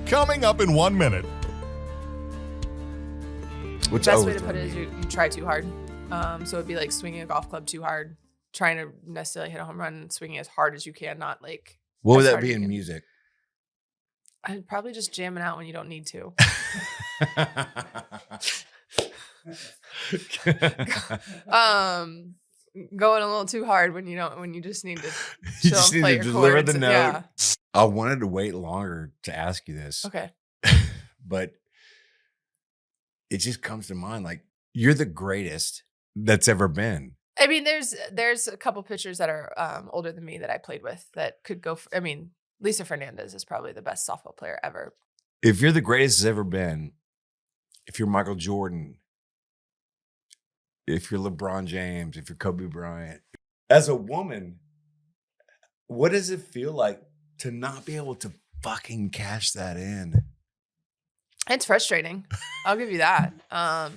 Coming up in 1 minute. The best way to put it is you try too hard. So it'd be like swinging a golf club too hard, trying to necessarily hit a home run and swinging as hard as you can, not like. What would that be in music? I'd probably just jamming out when you don't need to. Going a little too hard when you just need to You just need to deliver the note. Yeah. I wanted to wait longer to ask you this. Okay. But it just comes to mind, like, you're the greatest that's ever been. I mean, there's a couple pitchers that are older than me that I played with that could go. Lisa Fernandez is probably the best softball player ever. If you're the greatest that's ever been, if you're Michael Jordan, if you're LeBron James, if you're Kobe Bryant, as a woman, what does it feel like to not be able to fucking cash that in? It's frustrating. I'll give you that. I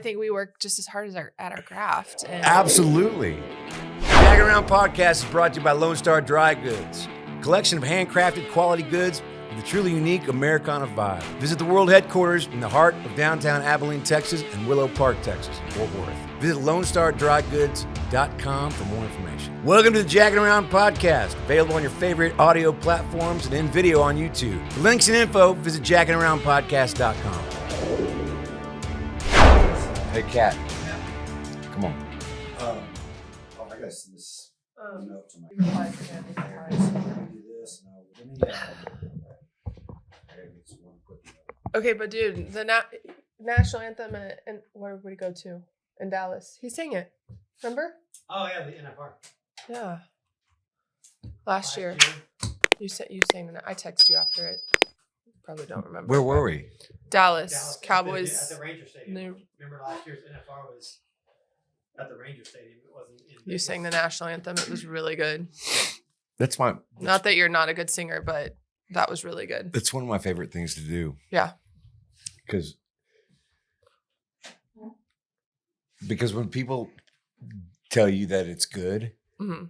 think we work just as hard as at our craft. And Absolutely. Jackin Around podcast is brought to you by Lone Star Dry Goods, a collection of handcrafted quality goods with a truly unique Americana vibe. Visit the world headquarters in the heart of downtown Abilene, Texas, and Willow Park, Texas, in Fort Worth. Visit LoneStarDryGoods.com for more information. Welcome to the Jackin Around podcast, available on your favorite audio platforms and in video on YouTube. For links and info, visit JackinAroundPodcast.com. Hey, Kat. Come on. I got this note to my do this now. Okay, but dude, the national anthem and where would he go to? In Dallas. He sang it. Remember? Oh yeah, the NFR. Yeah. Last year. You sang it. I texted you after it. Probably don't remember. Where were we? Dallas Cowboys. At the Ranger Stadium. Remember last year's NFR was at the Ranger Stadium. It wasn't in You sang the national anthem. It was really good. That's Not that you're not a good singer, but that was really good. That's one of my favorite things to do. Yeah. Because when people tell you that it's good, Mm-hmm.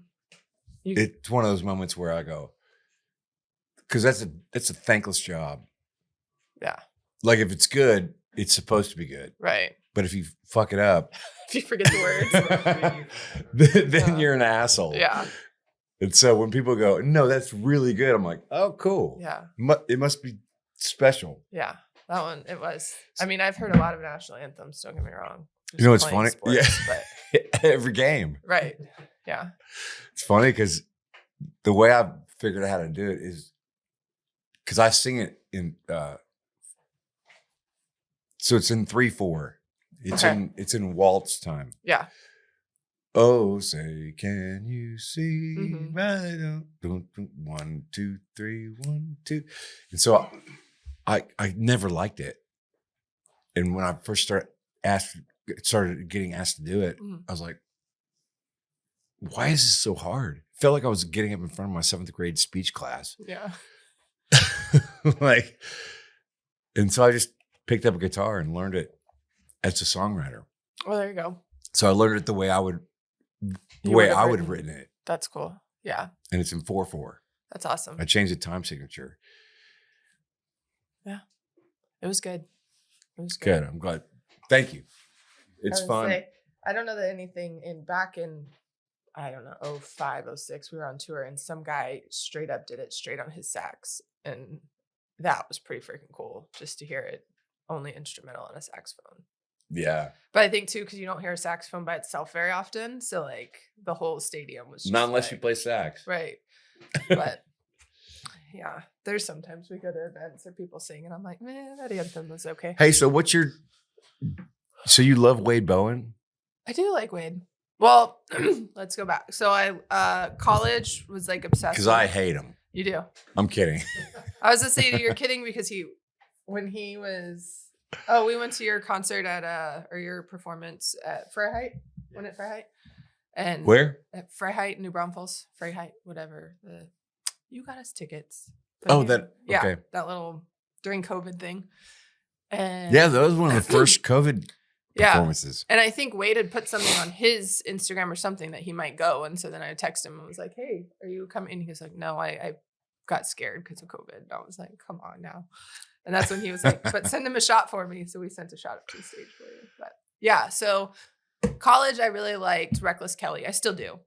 it's one of those moments where I go, because that's a thankless job. Yeah. Like if it's good, it's supposed to be good. Right. But if you fuck it up, If you forget the words. then you're an asshole. Yeah. And so when people go, no, that's really good, I'm like, oh, cool. Yeah. It must be special. Yeah. That one, it was. I mean, I've heard a lot of national anthems, don't get me wrong. You know what's Playing funny? sports, Yeah. But, Every game. right. Yeah. It's funny because the way I've figured out how to do it is because I sing it in so it's in 3/4. It's in waltz time. Yeah. Oh, say, can you see? Mhm. My 1, 2, 3, 1, 2. And so I never liked it. And when I first started getting asked to do it, Mhm. I was like, why is this so hard? Felt like I was getting up in front of my 7th grade speech class. Yeah. And so I just picked up a guitar and learned it as a songwriter. Well, there you go. So I learned it the way I would have written it. That's cool. Yeah. And it's in 4/4. That's awesome. I changed the time signature. Yeah. It was good. It was Good. I'm glad. Thank you. It's fun. I don't know that anything back in, I don't know, 05, 06, we were on tour and some guy straight up did it straight on his sax. And that was pretty freaking cool just to hear it only instrumental on a saxophone. Yeah. But I think too, because you don't hear a saxophone by itself very often. So like the whole stadium was just Not unless like, you play sax. Right. But yeah, there's sometimes we go to events or people sing and I'm like, man, that anthem was okay. Hey, so so you love Wade Bowen? I do like Wade. Well, let's go back. So I college was like obsessed. Because I hate him. You do. I'm kidding. I was gonna say you're kidding because we went to your concert or your performance at Freiheit. Went at Freiheit. And Where? At Freiheit, New Braunfels. Freiheit, whatever. You got us tickets. Oh, that okay. That little during COVID thing. And Yeah, that was one of the first COVID performances. And I think Wade had put something on his Instagram or something that he might go. And so then I texted him and was like, hey, are you coming? And he was like, no, I got scared because of COVID. And I was like, come on now. And that's when he was like, but send him a shot for me. So we sent a shot up to the stage for you. But yeah, so college, I really liked Reckless Kelly. I still do.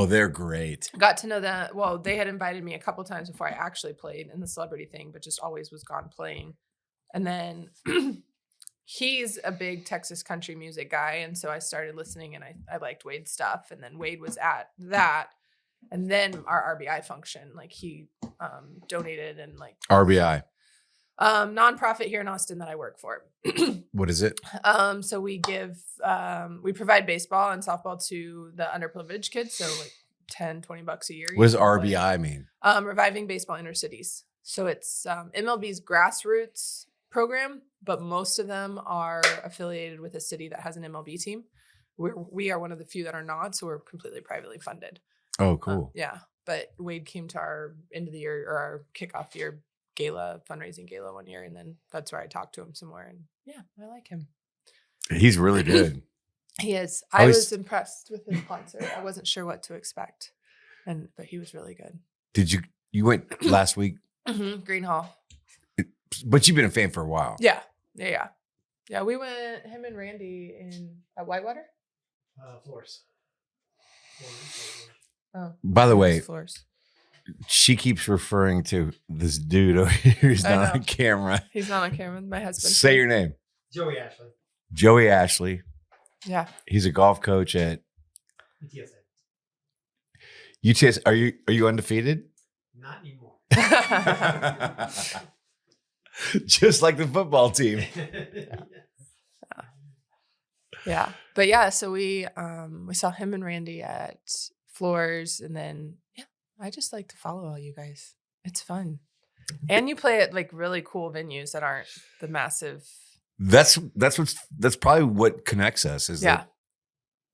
They're great. Got to know that. Well, they had invited me a couple times before I actually played in the celebrity thing, but just always was gone playing. And then he's a big Texas country music guy. And so I started listening and I liked Wade's stuff. And then Wade was at that. And then our RBI function, like he donated and like RBI. Nonprofit here in Austin that I work for. What is it? So we provide baseball and softball to the underprivileged kids. So like $10-$20 a year. What does RBI mean? Reviving Baseball Inner Cities. So it's MLB's grassroots program, but most of them are affiliated with a city that has an MLB team. We are one of the few that are not, so we're completely privately funded. Oh, cool. Yeah. But Wade came to our end of the year or our kickoff year fundraising gala one year, and then that's where I talked to him some more. And yeah, I like him. He's really good. He is. I was impressed with his concert. I wasn't sure what to expect, but he was really good. Did you went last week? Green Hall. But you've been a fan for a while. Yeah. We went him and Randy at Whitewater. Floors. Oh, by the way, Floors. She keeps referring to this dude over here who's not on camera. He's not on camera. My husband. Say your name. Joey Ashley. Joey Ashley. Yeah. He's a golf coach at UTSA. UTS. Are you undefeated? Not anymore. Just like the football team. Yeah. But yeah, so we saw him and Randy at Floors, and then I just like to follow all you guys. It's fun. And you play at like really cool venues that aren't the massive. That's probably what connects us is that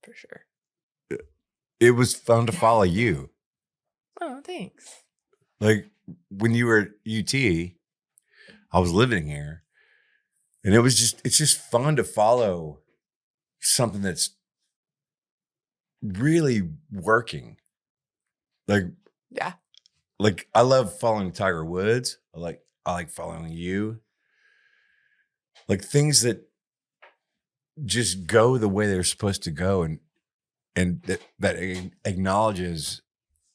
for sure. It was fun to follow you. Oh, thanks. Like when you were at UT, I was living here, and it's just fun to follow something that's really working. Like I love following Tiger Woods. I like following you. Like things that just go the way they're supposed to go, and that acknowledges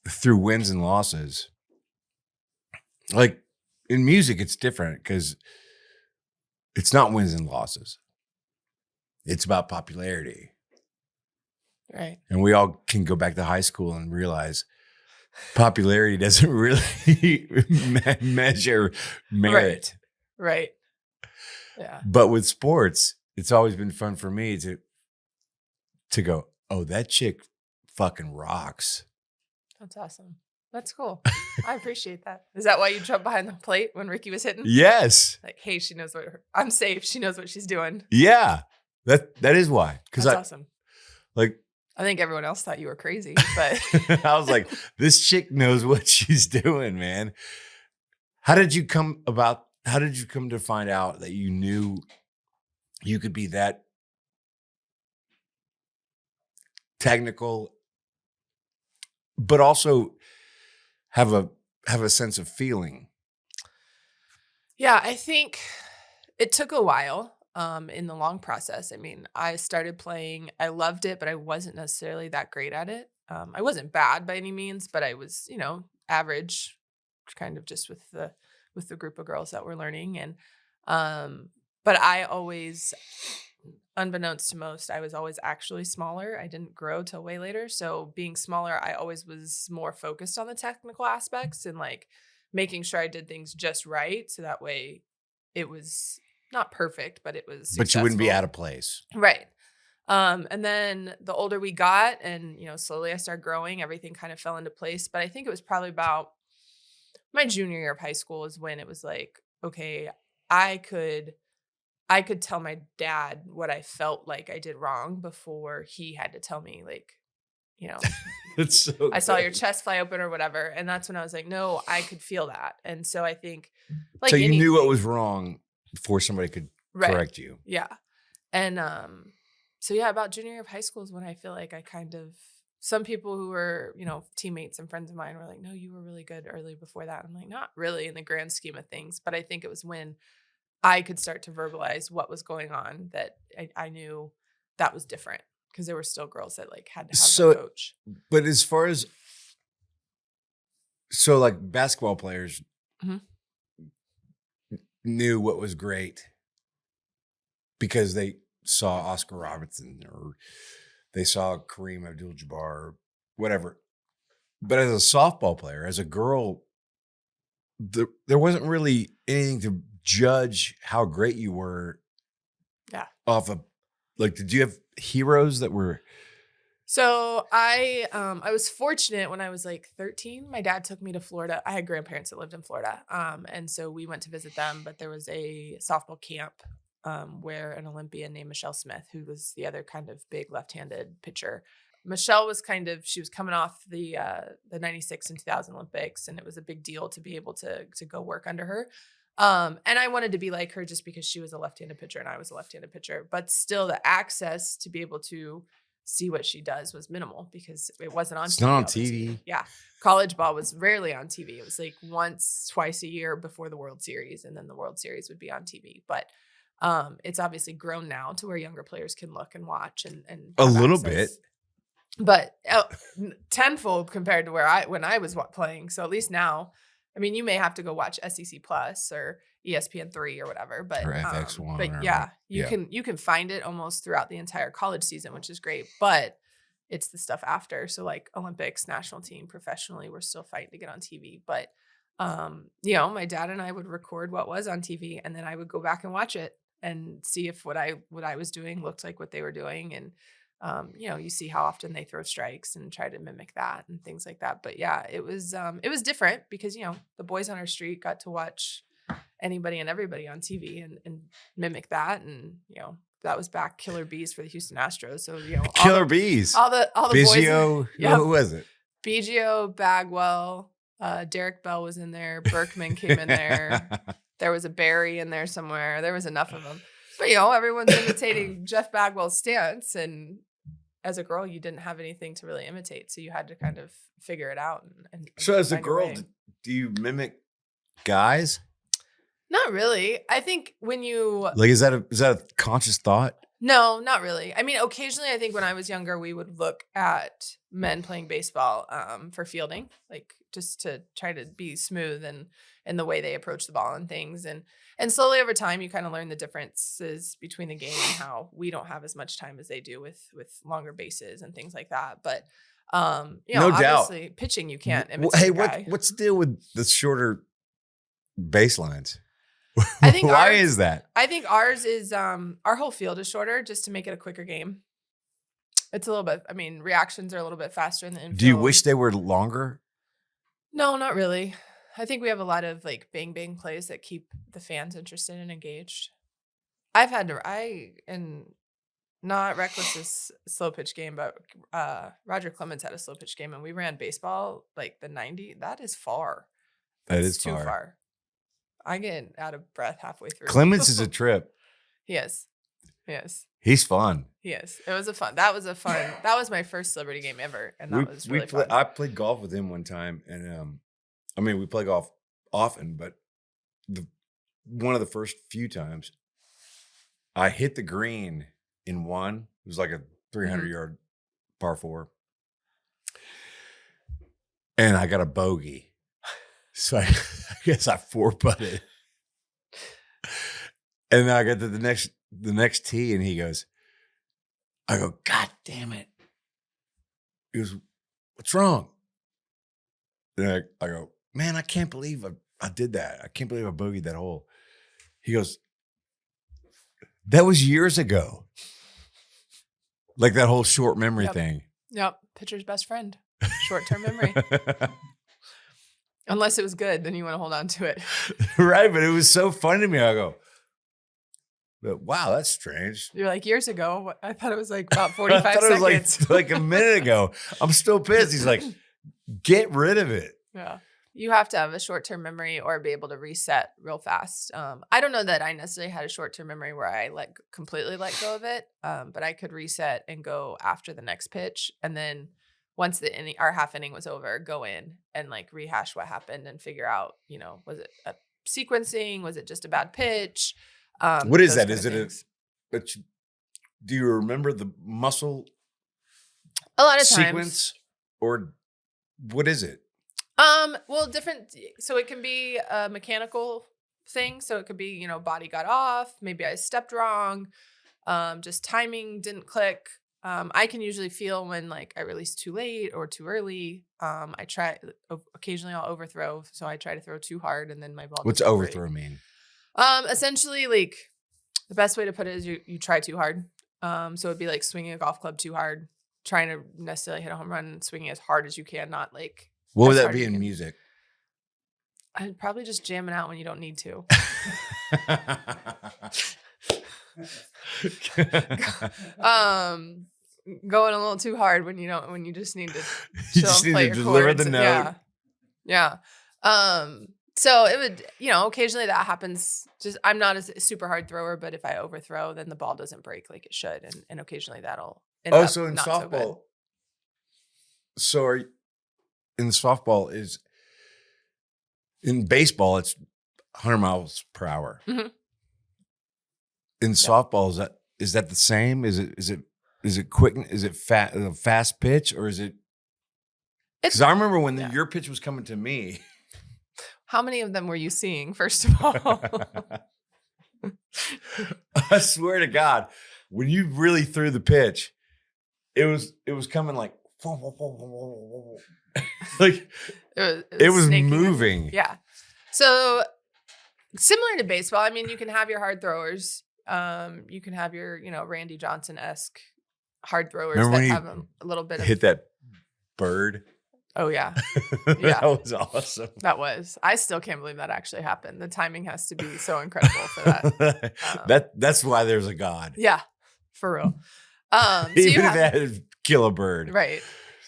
through wins and losses. Like in music, it's different because it's not wins and losses. It's about popularity. Right. And we all can go back to high school and realize popularity doesn't really measure merit. Right. Yeah. But with sports, it's always been fun for me to go, oh, that chick fucking rocks. That's awesome. That's cool. I appreciate that. Is that why you jumped behind the plate when Ricky was hitting? Yes. Like, hey, she knows I'm safe. She knows what she's doing. Yeah. That is why. That's awesome. Like, I think everyone else thought you were crazy, but I was like, this chick knows what she's doing, man. How did you come to find out that you knew you could be that technical, but also have a sense of feeling? Yeah, I think it took a while. In the long process. I mean, I started playing, I loved it, but I wasn't necessarily that great at it. I wasn't bad by any means, but I was, average, kind of just with the group of girls that were learning. And, but I always, unbeknownst to most, I was always actually smaller. I didn't grow till way later. So being smaller, I always was more focused on the technical aspects and like making sure I did things just right. So that way it was not perfect, but it was successful. But you wouldn't be out of place. Right. And then the older we got and, slowly I started growing, everything kind of fell into place. But I think it was probably about my junior year of high school is when it was like, okay, I could tell my dad what I felt like I did wrong before he had to tell me, like, It's so I saw your chest fly open or whatever. And that's when I was like, no, I could feel that. And so I think like so you knew what was wrong before somebody could correct you. Yeah. And so yeah, about junior year of high school is when I feel like I kind of some people who were, teammates and friends of mine were like, no, you were really good early before that. I'm like, not really in the grand scheme of things. But I think it was when I could start to verbalize what was going on that I knew that was different, because there were still girls that like had to have a coach. But as far as, so like basketball players knew what was great because they saw Oscar Robertson or they saw Kareem Abdul-Jabbar or whatever. But as a softball player, as a girl, there wasn't really anything to judge how great you were. Yeah. Off of, like, did you have heroes that were? So I was fortunate when I was like 13. My dad took me to Florida. I had grandparents that lived in Florida. And so we went to visit them, but there was a softball camp where an Olympian named Michelle Smith, who was the other kind of big left-handed pitcher. Michelle was she was coming off the 96 and 2000 Olympics, and it was a big deal to be able to go work under her. And I wanted to be like her just because she was a left-handed pitcher and I was a left-handed pitcher, but still the access to be able to see what she does was minimal because it wasn't on TV. It's not on TV. Yeah. College ball was rarely on TV. It was like once, twice a year before the World Series, and then the World Series would be on TV. But it's obviously grown now to where younger players can look and watch and a little bit, but tenfold compared to when I was playing. So at least now, I mean, you may have to go watch SEC Plus or ESPN3 or whatever, but or FX1. But yeah, you can find it almost throughout the entire college season, which is great. But it's the stuff after. So like Olympics, national team, professionally, we're still fighting to get on TV. But my dad and I would record what was on TV, and then I would go back and watch it and see if what I was doing looked like what they were doing. And you see how often they throw strikes and try to mimic that and things like that. But yeah, it was different because, the boys on our street got to watch anybody and everybody on TV and mimic that. And, that was back Killer Bees for the Houston Astros. So, Killer Bees, all the Biggio, boys. Yep. Who was it? Biggio, Bagwell, Derek Bell was in there. Berkman came in there. There was a Barry in there somewhere. There was enough of them. But, everyone's imitating Jeff Bagwell's stance. And as a girl, you didn't have anything to really imitate. So you had to kind of figure it out. And so as a girl, do you mimic guys? Not really. I think when you... Like, is that a conscious thought? No, not really. I mean, occasionally, I think when I was younger, we would look at men playing baseball for fielding, like just to try to be smooth and in the way they approach the ball and things. And slowly over time, you kind of learn the differences between the game and how we don't have as much time as they do with longer bases and things like that. But, no obviously, doubt. pitching, you can't imitate Hey, a guy. what's the deal with the shorter baselines? I think Why is that? I think ours is our whole field is shorter just to make it a quicker game. It's a little bit, reactions are a little bit faster in the infield. Do you wish they were longer? No, not really. I think we have a lot of like bang bang plays that keep the fans interested and engaged. Not Reckless's slow pitch game, but Roger Clemens had a slow pitch game, and we ran baseball like the 90. That is far. That's too far. I get out of breath halfway through. Clemens is a trip. He is. Yes. He's fun. Yes. That was my first celebrity game ever. And that was really fun. I played golf with him one time. And we play golf often, but one of the first few times I hit the green in one. It was like a 300-yard par 4. And I got a bogey. So I guess I 4-putted. And then I got to the next tee, and I go, God damn it. He goes, what's wrong? And I go, man, I can't believe I did that. I can't believe I bogeyed that hole. He goes, that was years ago. Like that whole short memory thing. Yep. Pitcher's best friend. Short-term memory. Unless it was good, then you want to hold on to it. Right, but it was so funny to me. I go, wow, that's strange. You're like, years ago? I thought it was like about 45 seconds. It was like a minute ago. I'm still pissed. He's like, get rid of it. Yeah. You have to have a short-term memory or be able to reset real fast. I don't know that I necessarily had a short-term memory where I completely let go of it, but I could reset and go after the next pitch. And then once our half inning was over, go in and like rehash what happened and figure out, was it a sequencing? Was it just a bad pitch? What is that? Is it do you remember the muscle a lot of sequence times, or what is it? Well, different. So it can be a mechanical thing. So it could be, body got off. Maybe I stepped wrong. Just timing didn't click. I can usually feel when like I release too late or too early. Occasionally I'll overthrow. So I try to throw too hard and then my ball. What's overthrow mean? Essentially like the best way to put it is you try too hard. So it'd be like swinging a golf club too hard, trying to necessarily hit a home run, swinging as hard as you can, not like. What would that be in music? I'd probably just jamming out when you don't need to. Going a little too hard when you just need to you just need to deliver the note. Yeah. So it would, occasionally that happens. Just I'm not a super hard thrower, but if I overthrow, then the ball doesn't break like it should, and occasionally that'll end up so in not softball, so good. In softball in baseball, it's 100 miles per hour. Mm-hmm. In softball, is that the same? Is it quick? Is it fast pitch or is it? Because I remember when your pitch was coming to me. How many of them were you seeing? First of all, I swear to God, when you really threw the pitch, it was coming like. Like it was moving. Yeah. So similar to baseball, I mean, you can have your hard throwers. You can have your, Randy Johnson-esque hard throwers. Remember that when have a little bit of hit that bird. Oh yeah. That was awesome. That was. I still can't believe that actually happened. The timing has to be so incredible for that. That's why there's a God. Yeah, for real. Even if that had kill a bird. Right.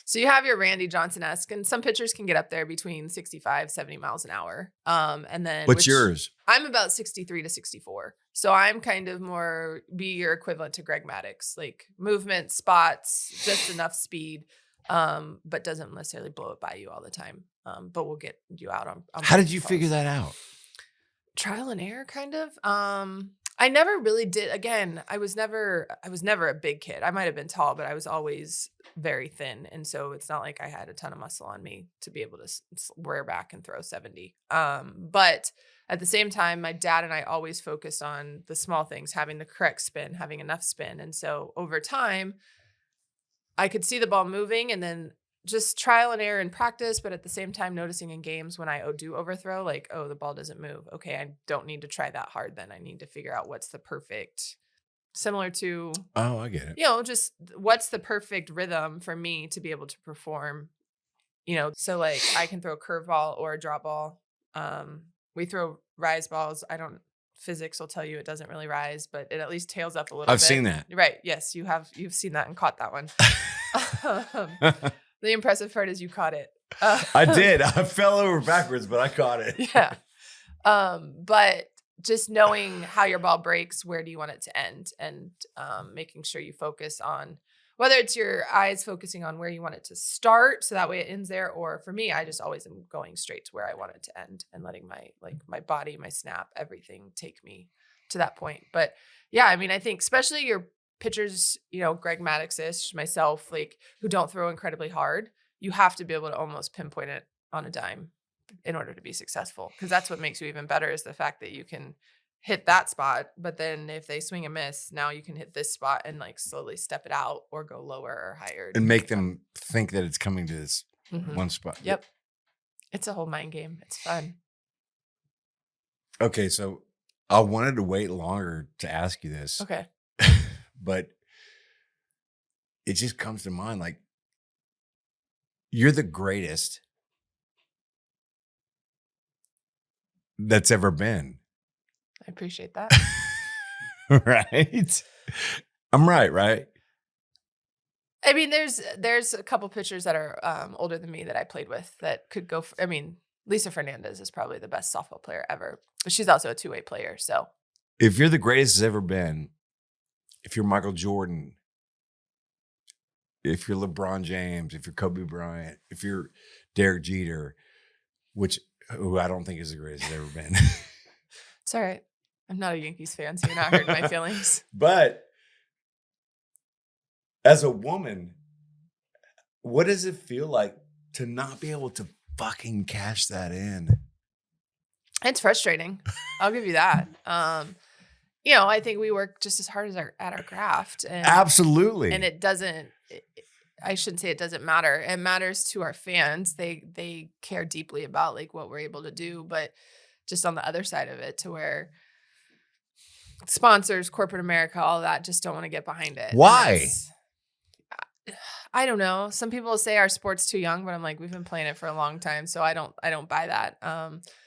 So you have your Randy Johnson-esque, and some pitchers can get up there between 65, 70 miles an hour. And then what's yours? I'm about 63 to 64. So I'm kind of more be your equivalent to Greg Maddux, like movement, spots, just enough speed, but doesn't necessarily blow it by you all the time. But we'll get you out on how did you figure that out? Trial and error, kind of. I never really did. Again, I was never a big kid. I might have been tall, but I was always very thin. And so it's not like I had a ton of muscle on me to be able to rear back and throw 70. But at the same time, my dad and I always focused on the small things, having the correct spin, having enough spin. And so over time, I could see the ball moving and then just trial and error in practice, but at the same time noticing in games when I do overthrow, like, oh, the ball doesn't move. Okay, I don't need to try that hard then. I need to figure out what's the perfect, similar to... Oh, I get it. Just what's the perfect rhythm for me to be able to perform, So, like, I can throw a curveball or a drop ball. We throw rise balls. Physics will tell you it doesn't really rise, but it at least tails up a little bit. I've seen that. Right, yes, you've seen that and caught that one. The impressive part is you caught it. I did. I fell over backwards, but I caught it. Yeah. But just knowing how your ball breaks, where do you want it to end? And making sure you focus on whether it's your eyes focusing on where you want it to start, so that way it ends there. Or for me, I just always am going straight to where I want it to end and letting my body, my snap, everything take me to that point. But yeah, I mean, I think especially your pitchers, Greg Maddux-ish, myself, like who don't throw incredibly hard, you have to be able to almost pinpoint it on a dime in order to be successful. Because that's what makes you even better is the fact that you can hit that spot, but then if they swing and miss, now you can hit this spot and like slowly step it out or go lower or higher. And make them think that it's coming to this one spot. Yep. It's a whole mind game. It's fun. Okay, so I wanted to wait longer to ask you this. Okay. But it just comes to mind, like, you're the greatest that's ever been. I appreciate that. Right? I'm right? I mean, there's a couple pitchers that are older than me that I played with that could go for, Lisa Fernandez is probably the best softball player ever, but she's also a two-way player. So if you're the greatest has ever been, if you're Michael Jordan, if you're LeBron James, if you're Kobe Bryant, if you're Derek Jeter, who I don't think is the greatest has ever been. It's all right. I'm not a Yankees fan, so you're not hurting my feelings. But as a woman, what does it feel like to not be able to fucking cash that in? It's frustrating. I'll give you that. I think we work just as hard as at our craft. And, Absolutely. And it doesn't, I shouldn't say it doesn't matter. It matters to our fans. They care deeply about like what we're able to do, but just on the other side of it to where sponsors, corporate America, all that just don't want to get behind it. Why? I don't know. Some people say our sport's too young, but I'm like, we've been playing it for a long time. So I don't buy that.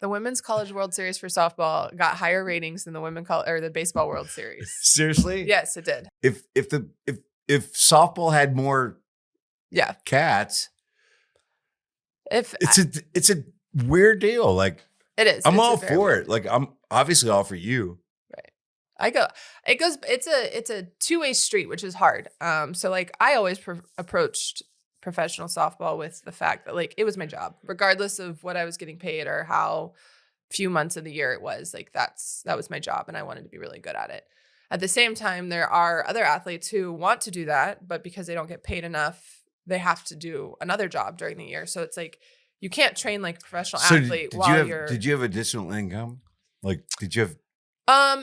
The Women's College World Series for softball got higher ratings than the Baseball World Series. Seriously? Yes, it did. If softball had more cats, it's a weird deal. Like it is. I'm all for it. Like I'm obviously all for you. It's a two-way street, which is hard. So like I always approached professional softball with the fact that like it was my job, regardless of what I was getting paid or how few months of the year it was. Like that was my job, and I wanted to be really good at it. At the same time, there are other athletes who want to do that, but because they don't get paid enough, they have to do another job during the year. So it's like you can't train like a professional athlete Did you have additional income? Like, did you have?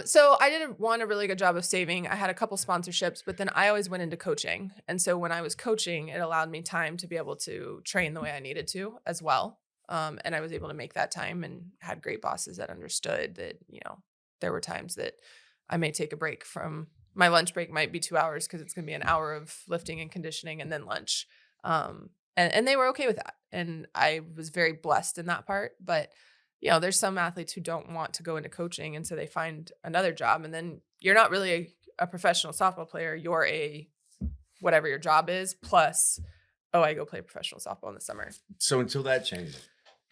So I did a really good job of saving. I had a couple sponsorships, but then I always went into coaching. And so when I was coaching, it allowed me time to be able to train the way I needed to as well. And I was able to make that time and had great bosses that understood that, there were times that I may take a break from my lunch break might be 2 hours because it's going to be an hour of lifting and conditioning and then lunch. And they were okay with that. And I was very blessed in that part, but there's some athletes who don't want to go into coaching. And so they find another job, and then you're not really a professional softball player. You're whatever your job is, plus, I go play professional softball in the summer. So until that changes,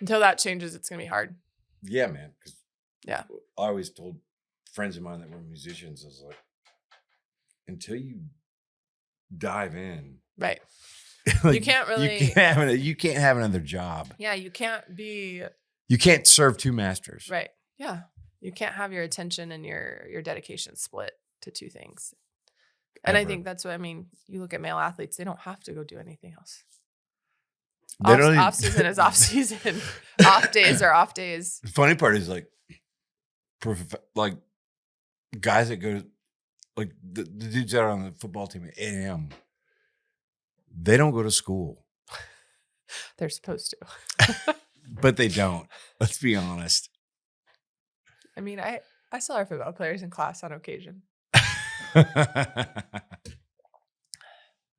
it's going to be hard. Yeah, man. Yeah. I always told friends of mine that were musicians, I was like, until you dive in. Right. Like, you can't really. You can't have another job. Yeah. You can't be. You can't serve two masters. Right. Yeah. You can't have your attention and your dedication split to two things. And I think that's what you look at male athletes, they don't have to go do anything else. Off season is off season. Off days are off days. The funny part is like guys that go like the dudes that are on the football team at 8 a.m. They don't go to school. They're supposed to. But they don't. Let's be honest. I saw our football players in class on occasion. I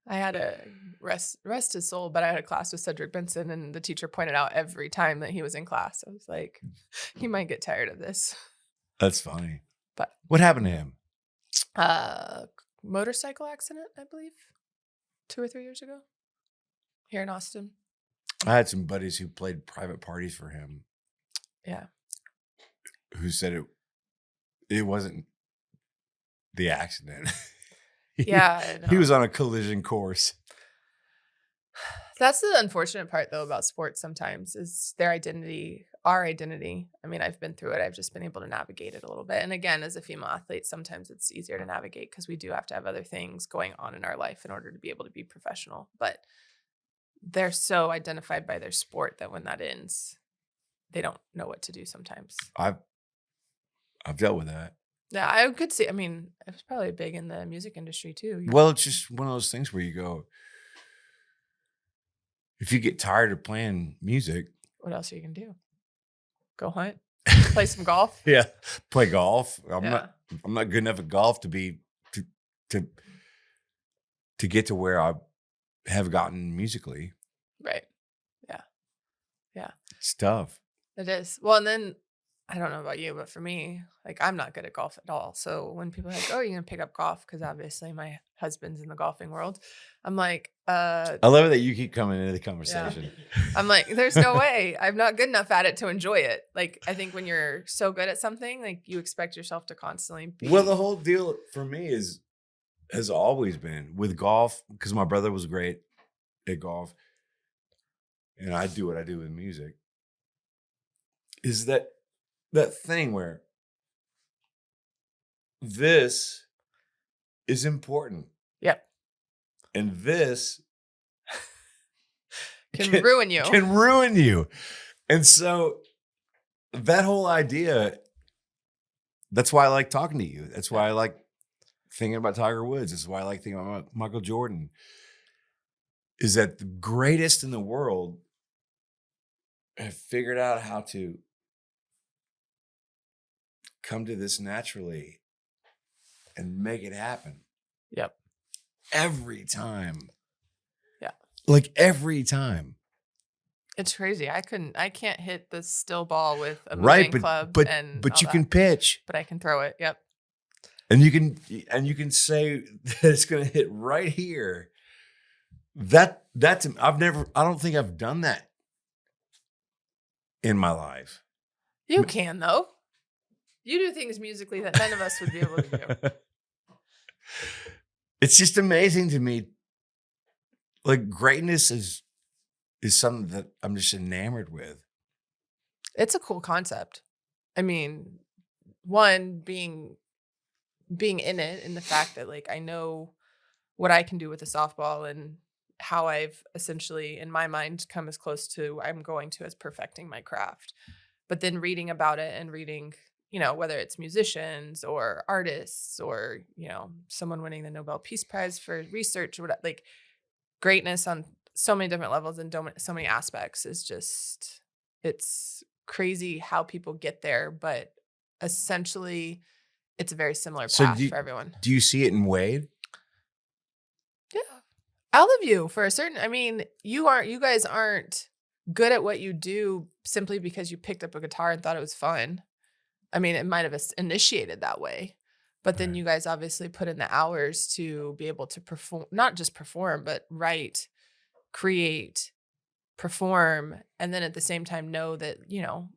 had a rest his soul, but I had a class with Cedric Benson, and the teacher pointed out every time that he was in class. I was like, he might get tired of this. That's funny. But what happened to him? Motorcycle accident, I believe, 2 or 3 years ago, here in Austin. I had some buddies who played private parties for him. Yeah. Who said it wasn't the accident. He was on a collision course. That's the unfortunate part, though, about sports sometimes is their identity, our identity. I've been through it. I've just been able to navigate it a little bit. And again, as a female athlete, sometimes it's easier to navigate because we do have to have other things going on in our life in order to be able to be professional. But they're so identified by their sport that when that ends, they don't know what to do sometimes. I've dealt with that. Yeah, I could see. It was probably big in the music industry too. Well, it's just one of those things where you go, if you get tired of playing music, what else are you gonna do? Go hunt, play some golf. Yeah, play golf. I'm not good enough at golf to be to get to where I have gotten musically. Right. Yeah. Yeah. It's tough. It is. Well, and then I don't know about you, but for me, I'm not good at golf at all. So when people are like, "Oh, you're gonna pick up golf," because obviously my husband's in the golfing world, I'm like, I love it that you keep coming into the conversation. Yeah. I'm like, there's no way. I'm not good enough at it to enjoy it. I think when you're so good at something, you expect yourself to constantly be. Well, the whole deal for me is has always been with golf, because my brother was great at golf, and I do what I do with music, is that thing where this is important. Yep. And this can ruin you. Can ruin you. And so that whole idea, that's why I like talking to you. That's why I like thinking about Tiger Woods. That's why I like thinking about Michael Jordan. Is that the greatest in the world have figured out how to come to this naturally and make it happen. Yep. Every time. Yeah. Like every time. It's crazy. I can't hit the still ball with a right, moving club. But you can pitch. But I can throw it. Yep. And you can say that it's going to hit right here. That's I don't think I've done that in my life. You can though. You do things musically that none of us would be able to do. It's just amazing to me. Like greatness is something that I'm just enamored with. It's a cool concept. I mean, one being in it, in the fact that like I know what I can do with a softball and how I've essentially in my mind come as close to I'm going to as perfecting my craft. But then reading about it and reading, you know, whether it's musicians or artists or, you know, someone winning the Nobel Peace Prize for research or whatever, like greatness on so many different levels and so many aspects is just, it's crazy how people get there. But essentially, it's a very similar path for everyone. Do you see it in Wade? Yeah. All of you for a certain, I mean, you guys aren't good at what you do simply because you picked up a guitar and thought it was fun. I mean, it might have initiated that way, but then you guys obviously put in the hours to be able to perform, not just perform, but write, create, perform, and then at the same time know that, you know,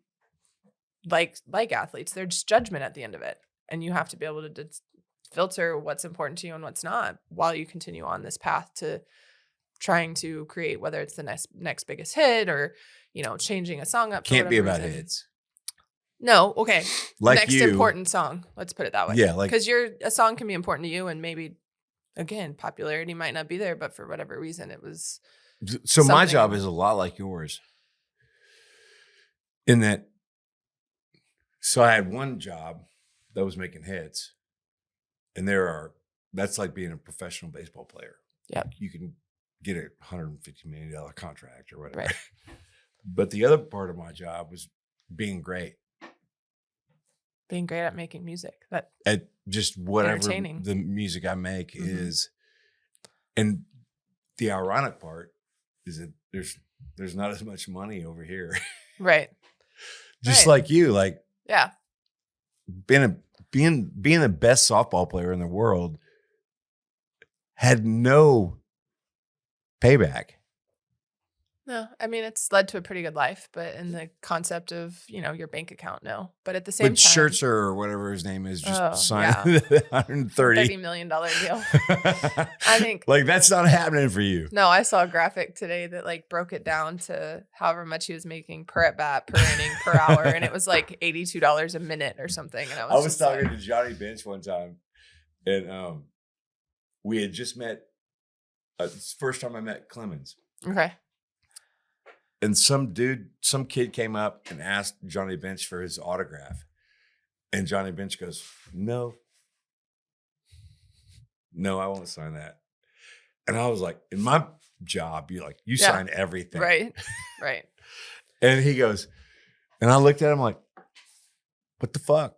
like athletes, there's judgment at the end of it. And you have to be able to filter what's important to you and what's not while you continue on this path to trying to create, whether it's the next biggest hit or, you know, changing a song up. Can't be about hits. No. Okay. Like next important song. Let's put it that way. Yeah. Like, because a song can be important to you and maybe, again, popularity might not be there, but for whatever reason, it was. So my job is a lot like yours in that. So I had one job that was making hits, and that's like being a professional baseball player. Yeah. You can get a $150 million contract or whatever. Right. But the other part of my job was being great. Being great at making music. At just whatever the music I make is. And the ironic part is that there's not as much money over here. Right. Just like you, like yeah. Being the best softball player in the world had no payback. No, I mean, it's led to a pretty good life, but in the concept of, you know, your bank account, no. But at the same time. But Scherzer or whatever his name is just signed $130 million deal. I think. Like, that's not happening for you. No, I saw a graphic today that like broke it down to however much he was making per at bat, per inning, per hour. And it was like $82 a minute or something. And I was talking to Johnny Bench one time, and we had just met. It's the first time I met Clemens. Okay. And some kid came up and asked Johnny Bench for his autograph. And Johnny Bench goes, no, I won't sign that. And I was like, in my job, you sign everything. Right. Right. And he goes, and I looked at him like, what the fuck?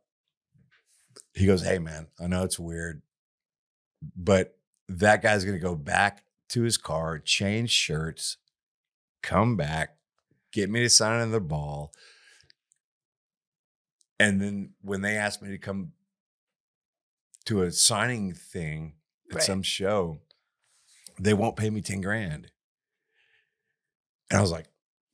He goes, hey man, I know it's weird, but that guy's going to go back to his car, change shirts, come back, get me to sign another ball. And then when they asked me to come to a signing thing at some show, they won't pay me $10,000. And I was like,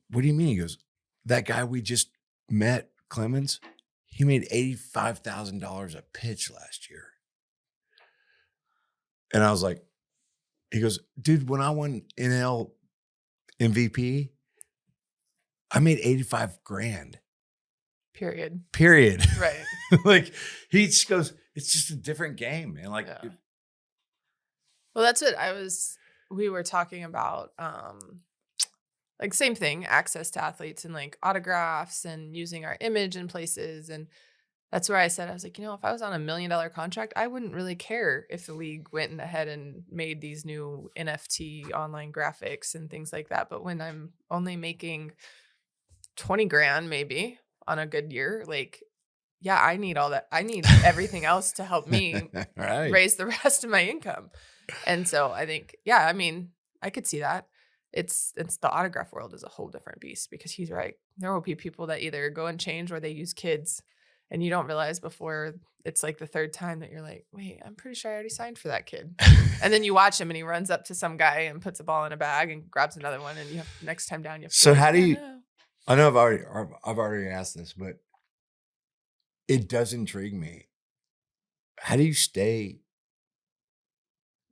what do you mean? He goes, that guy we just met, Clemens, he made $85,000 a pitch last year. And I was like, he goes, dude, when I won NL MVP, I made 85 grand. Period. Right. Right. Like he just goes, it's just a different game, man. Like, Yeah. Well, that's what we were talking about. Like same thing, access to athletes and like autographs and using our image in places. And that's where I said, I was like, if I was on $1 million contract, I wouldn't really care if the league went ahead and made these new NFT online graphics and things like that. But when I'm only making 20 grand maybe on a good year, like, yeah, I need all that. I need everything else to help me right. raise the rest of my income. And so I think, yeah, I mean, I could see that. It's the autograph world is a whole different beast because he's right. There will be people that either go and change or they use kids and you don't realize before it's like the third time that you're like, wait, I'm pretty sure I already signed for that kid. And then you watch him and he runs up to some guy and puts a ball in a bag and grabs another one. And you have next time down, you have to So like, how do you, no. I know I've already asked this, but it does intrigue me. How do you stay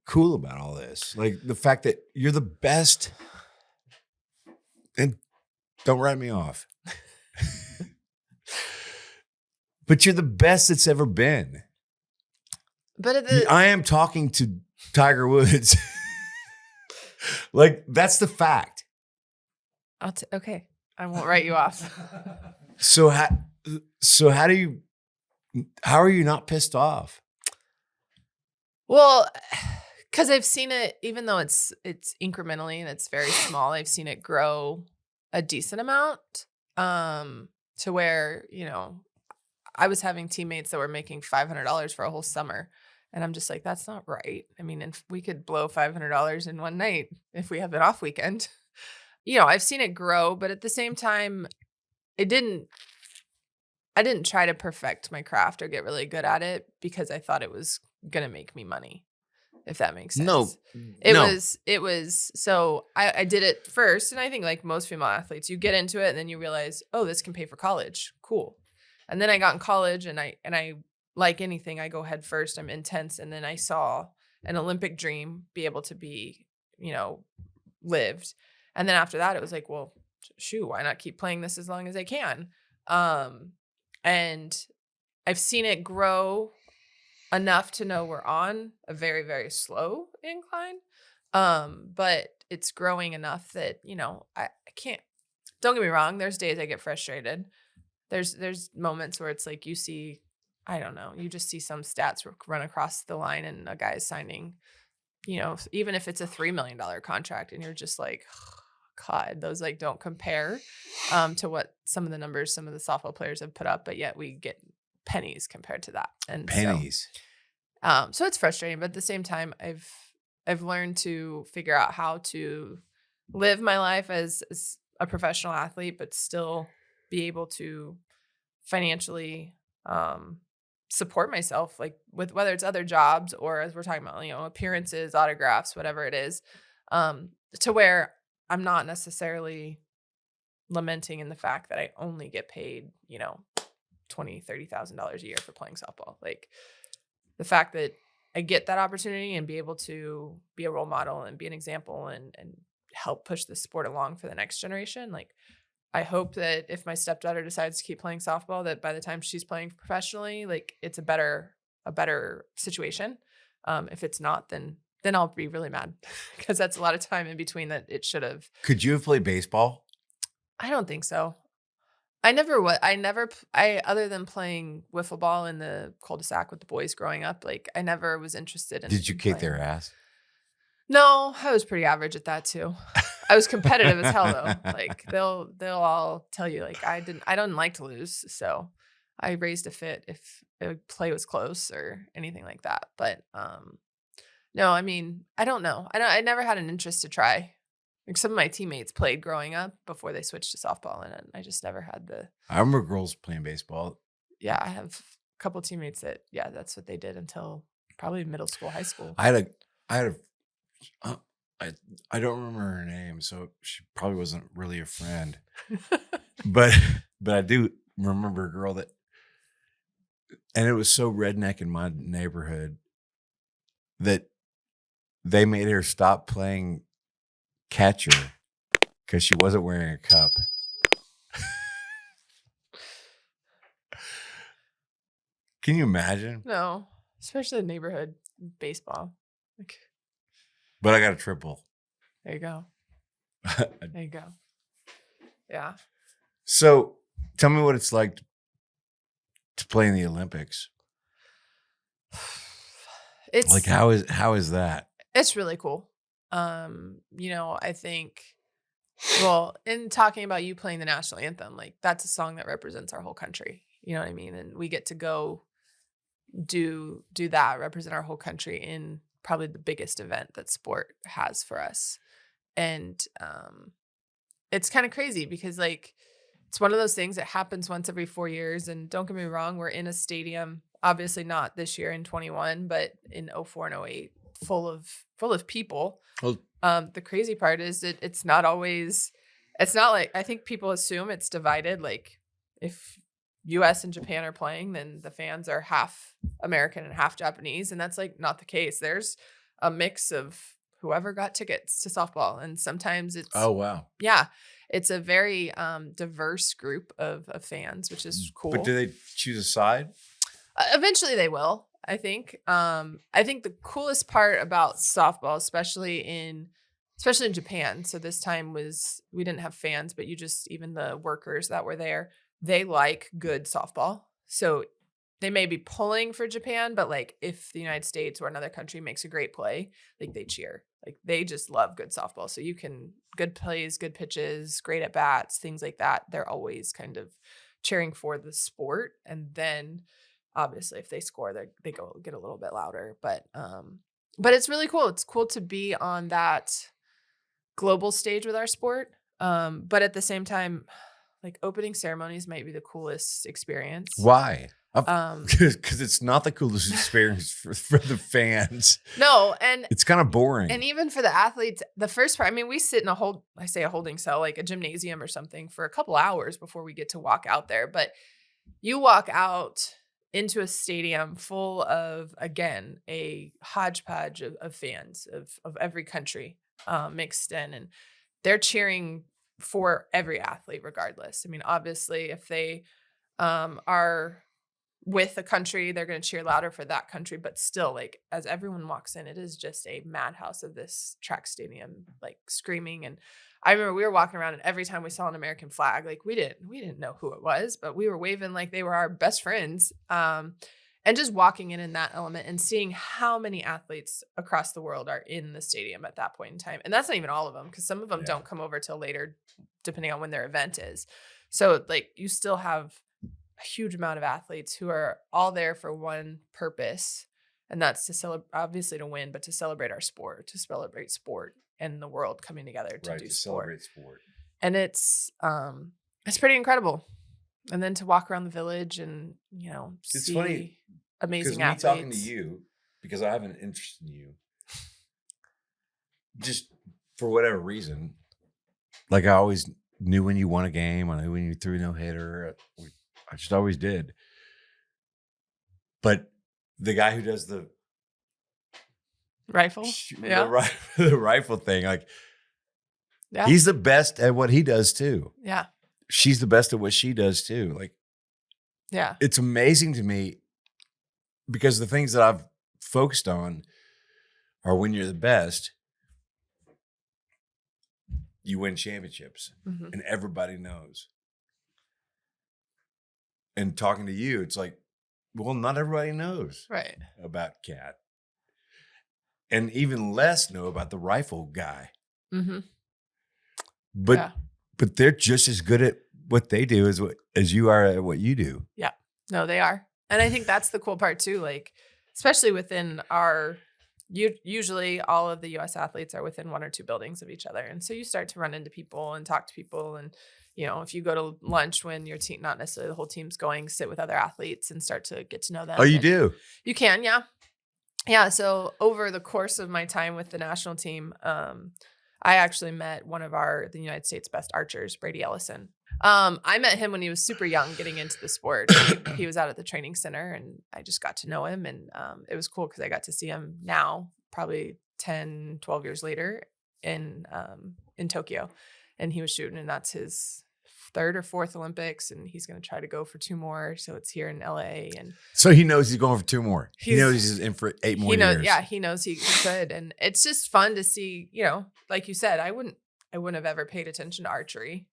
cool about all this? Like the fact that you're the best, and don't write me off, but you're the best that's ever been. But I am talking to Tiger Woods. Like that's the fact. Okay. I won't write you off. So how are you not pissed off? Well, because I've seen it, even though it's incrementally and it's very small, I've seen it grow a decent amount to where, I was having teammates that were making $500 for a whole summer. And I'm just like, that's not right. I mean, if we could blow $500 in one night if we have an off weekend. I've seen it grow, but at the same time, I didn't try to perfect my craft or get really good at it because I thought it was going to make me money, if that makes sense. No. It was, so I did it first. And I think like most female athletes, you get into it and then you realize, oh, this can pay for college. Cool. And then I got in college and I like anything, I go head first. I'm intense. And then I saw an Olympic dream be able to be, lived. And then after that, it was like, well, shoot, why not keep playing this as long as I can? And I've seen it grow enough to know we're on a very, very slow incline. But it's growing enough that, I can't, don't get me wrong. There's days I get frustrated. There's moments where it's like, you see, I don't know, you just see some stats run across the line and a guy's signing, even if it's a $3 million contract and you're just like, oh, God, those like don't compare to what some of the numbers some of the softball players have put up, but yet we get pennies compared to that. And pennies. So it's frustrating, but at the same time, I've learned to figure out how to live my life as a professional athlete, but still be able to financially support myself, like with whether it's other jobs or as we're talking about, appearances, autographs, whatever it is, to where I'm not necessarily lamenting in the fact that I only get paid, $20,000-$30,000 a year for playing softball. Like the fact that I get that opportunity and be able to be a role model and be an example and help push the sport along for the next generation. Like I hope that if my stepdaughter decides to keep playing softball, that by the time she's playing professionally, like it's a better situation. If it's not, then I'll be really mad because that's a lot of time in between that it should have. Could you have played baseball? I don't think so. Other than playing wiffle ball in the cul-de-sac with the boys growing up, like I never was interested in. Did you kick playing. their ass? No, I was pretty average at that too. I was competitive as hell though. Like they'll all tell you like I don't like to lose. So I raised a fit if a play was close or anything like that. But no, I mean, I don't know. I never had an interest to try. Like some of my teammates played growing up before they switched to softball, and I just never had the. I remember girls playing baseball. Yeah, I have a couple teammates that that's what they did until probably middle school, high school. I don't remember her name, so she probably wasn't really a friend. but I do remember a girl that, and it was so redneck in my neighborhood that they made her stop playing catcher because she wasn't wearing a cup. Can you imagine? No, especially neighborhood baseball. Like, But I got a triple. there you go. There you go. Yeah. So tell me what it's like to play in the Olympics. It's Like how is that? It's really cool. I think, well, in talking about you playing the national anthem, like that's a song that represents our whole country. You know what I mean? And we get to go do that, represent our whole country in probably the biggest event that sport has for us. And it's kind of crazy because like it's one of those things that happens once every 4 years. And don't get me wrong, we're in a stadium, obviously not this year in 21, but in 04 and 08, full of people. Well, The crazy part is that it's not like, I think people assume it's divided. Like if US and Japan are playing, then the fans are half American and half Japanese. And that's like not the case. There's a mix of whoever got tickets to softball. And sometimes it's, oh, wow. yeah, it's a very diverse group of fans, which is cool. But do they choose a side? Eventually they will, I think. I think the coolest part about softball, especially in Japan. So this time we didn't have fans, but even the workers that were there, they like good softball. So they may be pulling for Japan, but like if the United States or another country makes a great play, like they cheer. Like they just love good softball. So good plays, good pitches, great at bats, things like that. They're always kind of cheering for the sport. And then obviously if they score, they go get a little bit louder. But it's really cool. It's cool to be on that global stage with our sport. But at the same time, like opening ceremonies might be the coolest experience. Why? Because it's not the coolest experience for the fans. No, and it's kind of boring. And even for the athletes, the first part, I mean, we sit in a holding cell, like a gymnasium or something for a couple hours before we get to walk out there. But you walk out into a stadium full of, again, a hodgepodge of fans of every country mixed in. And they're cheering for every athlete regardless. I mean, obviously, if they are with a country, they're going to cheer louder for that country. But still, like, as everyone walks in, it is just a madhouse of this track stadium, like screaming. And I remember we were walking around and every time we saw an American flag, like we didn't know who it was, but we were waving like they were our best friends. And just walking in that element and seeing how many athletes across the world are in the stadium at that point in time. And that's not even all of them, because some of them don't come over till later, depending on when their event is. So like you still have a huge amount of athletes who are all there for one purpose. And that's obviously to win, but to celebrate our sport, to celebrate sport and the world coming together to do sport. Celebrate sport. And it's pretty incredible. And then to walk around the village and, it's see funny, amazing athletes. Me talking to you, because I have an interest in you, just for whatever reason, like I always knew when you won a game. I knew when you threw a no-hitter. I just always did. But the guy who does the rifle, the rifle thing, like, he's the best at what he does too. Yeah. She's the best at what she does too. Like, yeah, it's amazing to me because the things that I've focused on are when you're the best, you win championships, and everybody knows. And talking to you, it's like, well, not everybody knows about Kat, and even less know about the rifle guy. Mm-hmm. But they're just as good at what they do as you are at what you do. Yeah, no, they are. And I think that's the cool part too. Like, especially within usually all of the U.S. athletes are within 1 or 2 buildings of each other. And so you start to run into people and talk to people. And, if you go to lunch when your team, not necessarily the whole team's going, sit with other athletes and start to get to know them. Oh, you do? You can, yeah. Yeah, so over the course of my time with the national team, I actually met one of the United States best archers, Brady Ellison. I met him when he was super young, getting into the sport. He was out at the training center, and I just got to know him, and it was cool because I got to see him now, probably 10, 12 years later in Tokyo, and he was shooting, and that's his third or fourth Olympics, and he's going to try to go for 2 more. So it's here in LA, and so he knows he's going for 2 more. He knows he's in for 8 more years. Yeah, he knows he could, and it's just fun to see. Like you said, I wouldn't have ever paid attention to archery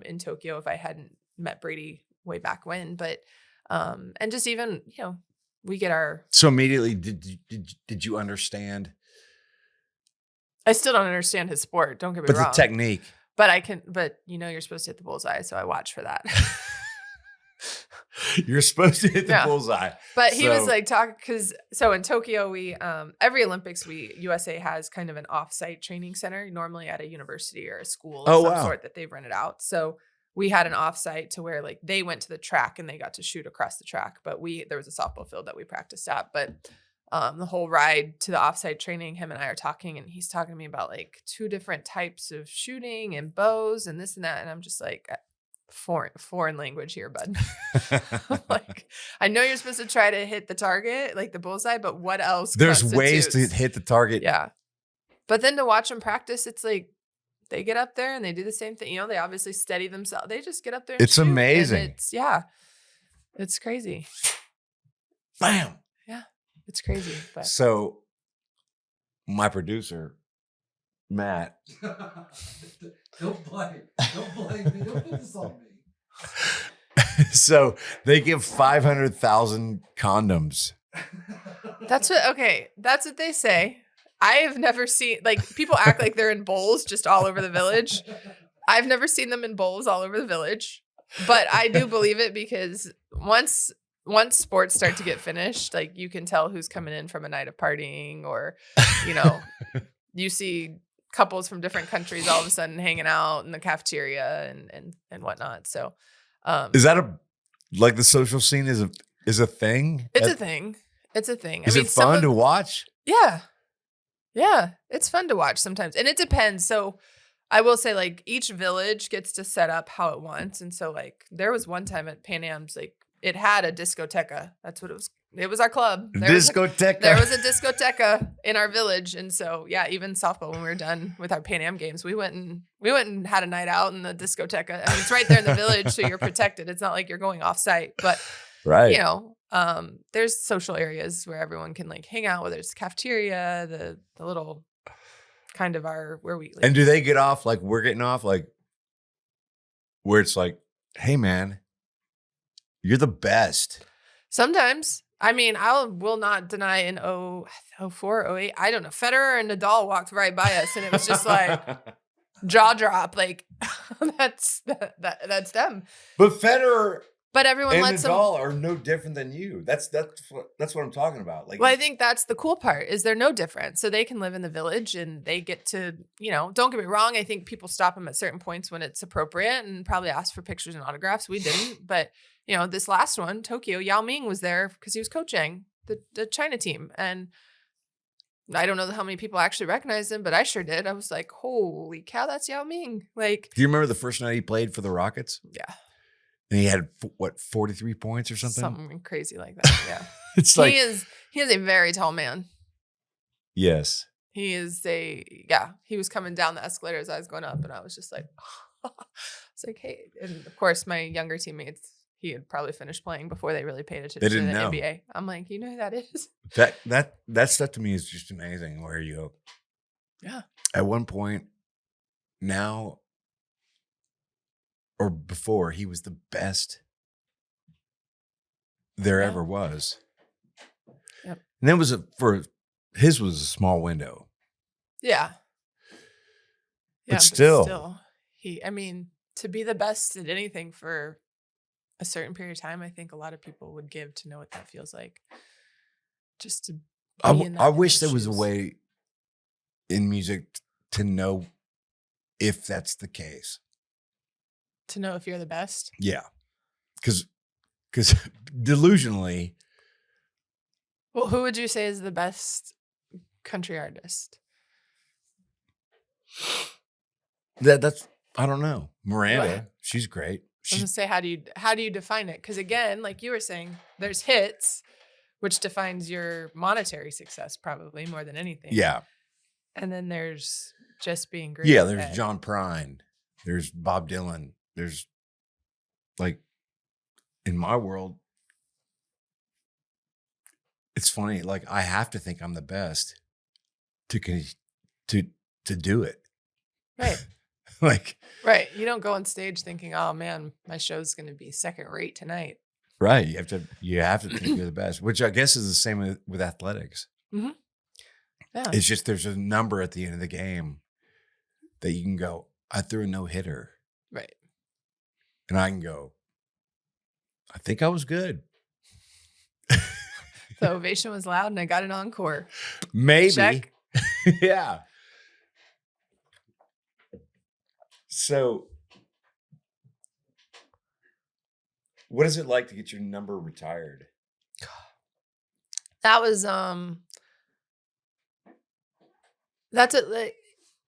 in Tokyo if I hadn't met Brady way back when. But and just even we get our. So immediately, did you understand? I still don't understand his sport. Don't get me wrong. But the technique. But I can. But you're supposed to hit the bullseye, so I watch for that. You're supposed to hit the bullseye. But he was like talking because in Tokyo we every Olympics USA has kind of an off-site training center, normally at a university or a school of some sort that they've rented out. So we had an off-site to where like they went to the track and they got to shoot across the track. But there was a softball field that we practiced at. But the whole ride to the off-site training, him and I are talking, and he's talking to me about like 2 different types of shooting and bows and this and that, and I'm just like. Foreign language here, bud. Like, I know you're supposed to try to hit the target, like the bullseye, but what else? There's ways to hit the target. Yeah. But then to watch them practice, it's like they get up there and they do the same thing. They obviously steady themselves. They just get up there and it's shoot, amazing. It's crazy. Bam. Yeah. It's crazy. But. So my producer, Matt. Don't blame me. Don't put this on me. So they give 500,000 condoms. That's what they say. I have never seen, like, people act like they're in bowls just all over the village. I've never seen them in bowls all over the village, but I do believe it because once sports start to get finished, like you can tell who's coming in from a night of partying, or, you see couples from different countries all of a sudden hanging out in the cafeteria and whatnot. So, is that like the social scene is a thing? It's a thing. It's a thing. Is it fun to watch? Yeah. Yeah. It's fun to watch sometimes. And it depends. So I will say, like, each village gets to set up how it wants. And so, like, there was one time at Pan Am's, like, it had a discoteca. That's what it was. It was our club. There was a discoteca in our village. And so, yeah, even softball, when we were done with our Pan Am games, we went and had a night out in the discoteca. I mean, it's right there in the village, so you're protected. It's not like you're going off site, but right. There's social areas where everyone can like hang out, whether it's cafeteria, the little kind of where we live. And do they get off like we're getting off, like where it's like, hey man, you're the best. Sometimes. I mean, will not deny in 04, 08, I don't know. Federer and Nadal walked right by us, and it was just like jaw drop. Like that's them. But Federer, but everyone and lets Nadal them. are no different than you. That's what I'm talking about. Like, well, I think that's the cool part is they're no different. So they can live in the village and they get to, don't get me wrong. I think people stop them at certain points when it's appropriate and probably ask for pictures and autographs. We didn't, but. This last one, Tokyo, Yao Ming was there because he was coaching the China team. And I don't know how many people actually recognized him, but I sure did. I was like, holy cow, that's Yao Ming. Like, do you remember the first night he played for the Rockets? Yeah. And he had, 43 points or something? Something crazy like that, yeah. It's like... He is a very tall man. Yes. He is he was coming down the escalator as I was going up, and I was just like, it's like, hey. And of course, my younger teammates, he had probably finished playing before they really paid attention to the NBA. I'm like, you know who that is? That stuff to me is just amazing. Where you go, yeah. At one point, now or before, he was the best there ever was. Yep. And then his was a small window. Yeah. But still, to be the best at anything for a certain period of time, I think a lot of people would give to know what that feels like. Just to I wish there was a way in music to know if that's the case. To know if you're the best? Yeah. Because delusionally. Well, who would you say is the best country artist? That's I don't know. Miranda, what? She's great. I was gonna say, how do you define it? Because again, like you were saying, there's hits, which defines your monetary success probably more than anything. Yeah. And then there's just being great. Yeah, there's John Prine. There's Bob Dylan. There's like in my world, it's funny. Like I have to think I'm the best to do it. Right. Like right. You don't go on stage thinking, "Oh man, my show's going to be second rate tonight." Right. You have to think you're the best, which I guess is the same with athletics. Mm-hmm. Yeah. It's just there's a number at the end of the game that you can go, I threw a no-hitter. Right. And I can go, I think I was good. The ovation was loud and I got an encore. Maybe. Check. Yeah. So what is it like to get your number retired? That was that's like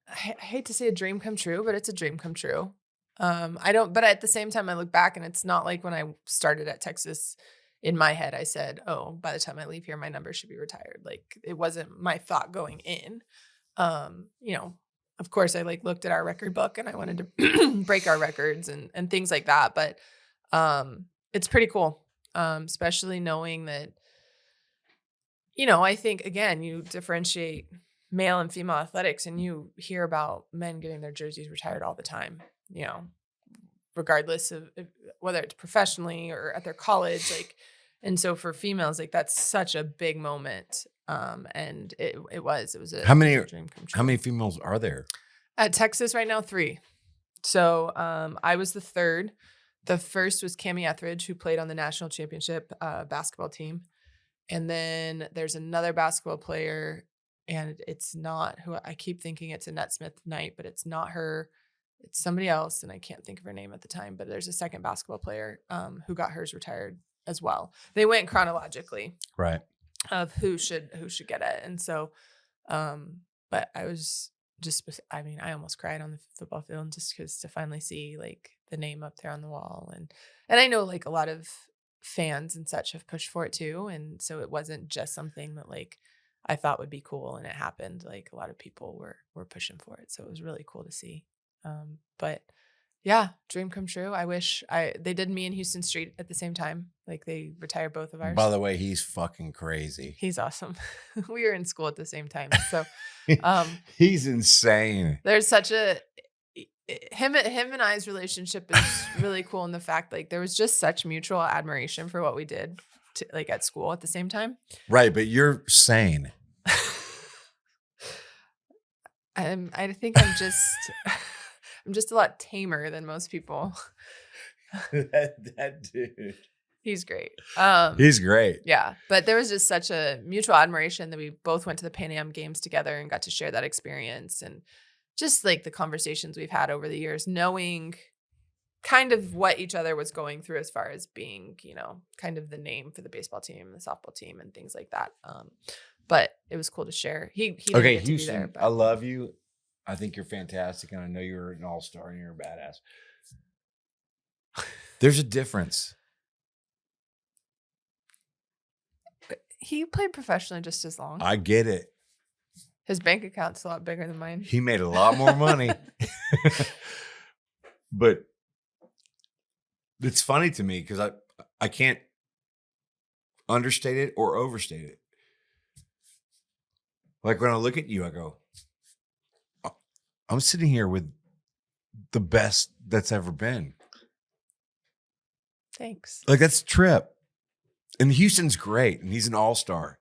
I hate to say a dream come true, but it's a dream come true. But at the same time I look back and it's not like when I started at Texas in my head I said, "Oh, by the time I leave here my number should be retired." Like it wasn't my thought going in. Of course I like looked at our record book and I wanted to break our records and things like that, but it's pretty cool. Especially knowing that I think again you differentiate male and female athletics and you hear about men getting their jerseys retired all the time, regardless of whether it's professionally or at their college, like, and so for females, like that's such a big moment. And it was a how many dream come true. How many females are there At Texas right now? 3. So I was the third. The first was Cammie Etheridge, who played on the national championship basketball team. And then there's another basketball player, and it's not who I keep thinking it's Annette Smith Knight, but it's not her. It's somebody else, and I can't think of her name at the time. But there's a second basketball player who got hers retired as well. They went chronologically, right, of who should get it. And so, but I was I almost cried on the football field just because to finally see like the name up there on the wall. And I know like a lot of fans and such have pushed for it too. And so it wasn't just something that like I thought would be cool and it happened. Like a lot of people were pushing for it. So it was really cool to see. But yeah, dream come true. I wish they did me and Houston Street at the same time. Like they retired both of ours. by the way, he's fucking crazy. He's awesome. We were in school at the same time. So he's insane. There's such him and I's relationship is really cool in the fact like there was just such mutual admiration for what we did like at school at the same time. Right, but you're sane. I think I'm just a lot tamer than most people. that dude. He's great. He's great. Yeah. But there was just such a mutual admiration that we both went to the Pan Am Games together and got to share that experience. And just like the conversations we've had over the years, knowing kind of what each other was going through as far as being, kind of the name for the baseball team, the softball team and things like that. But it was cool to share. He didn't okay, get to Houston, be there, but. I love you. I think you're fantastic. And I know you're an all-star and you're a badass. There's a difference. He played professionally just as long. I get it. His bank account's a lot bigger than mine. He made a lot more money. But it's funny to me because I can't understate it or overstate it. Like when I look at you, I go, I'm sitting here with the best that's ever been. Thanks. Like that's a trip. And Houston's great, and he's an all-star.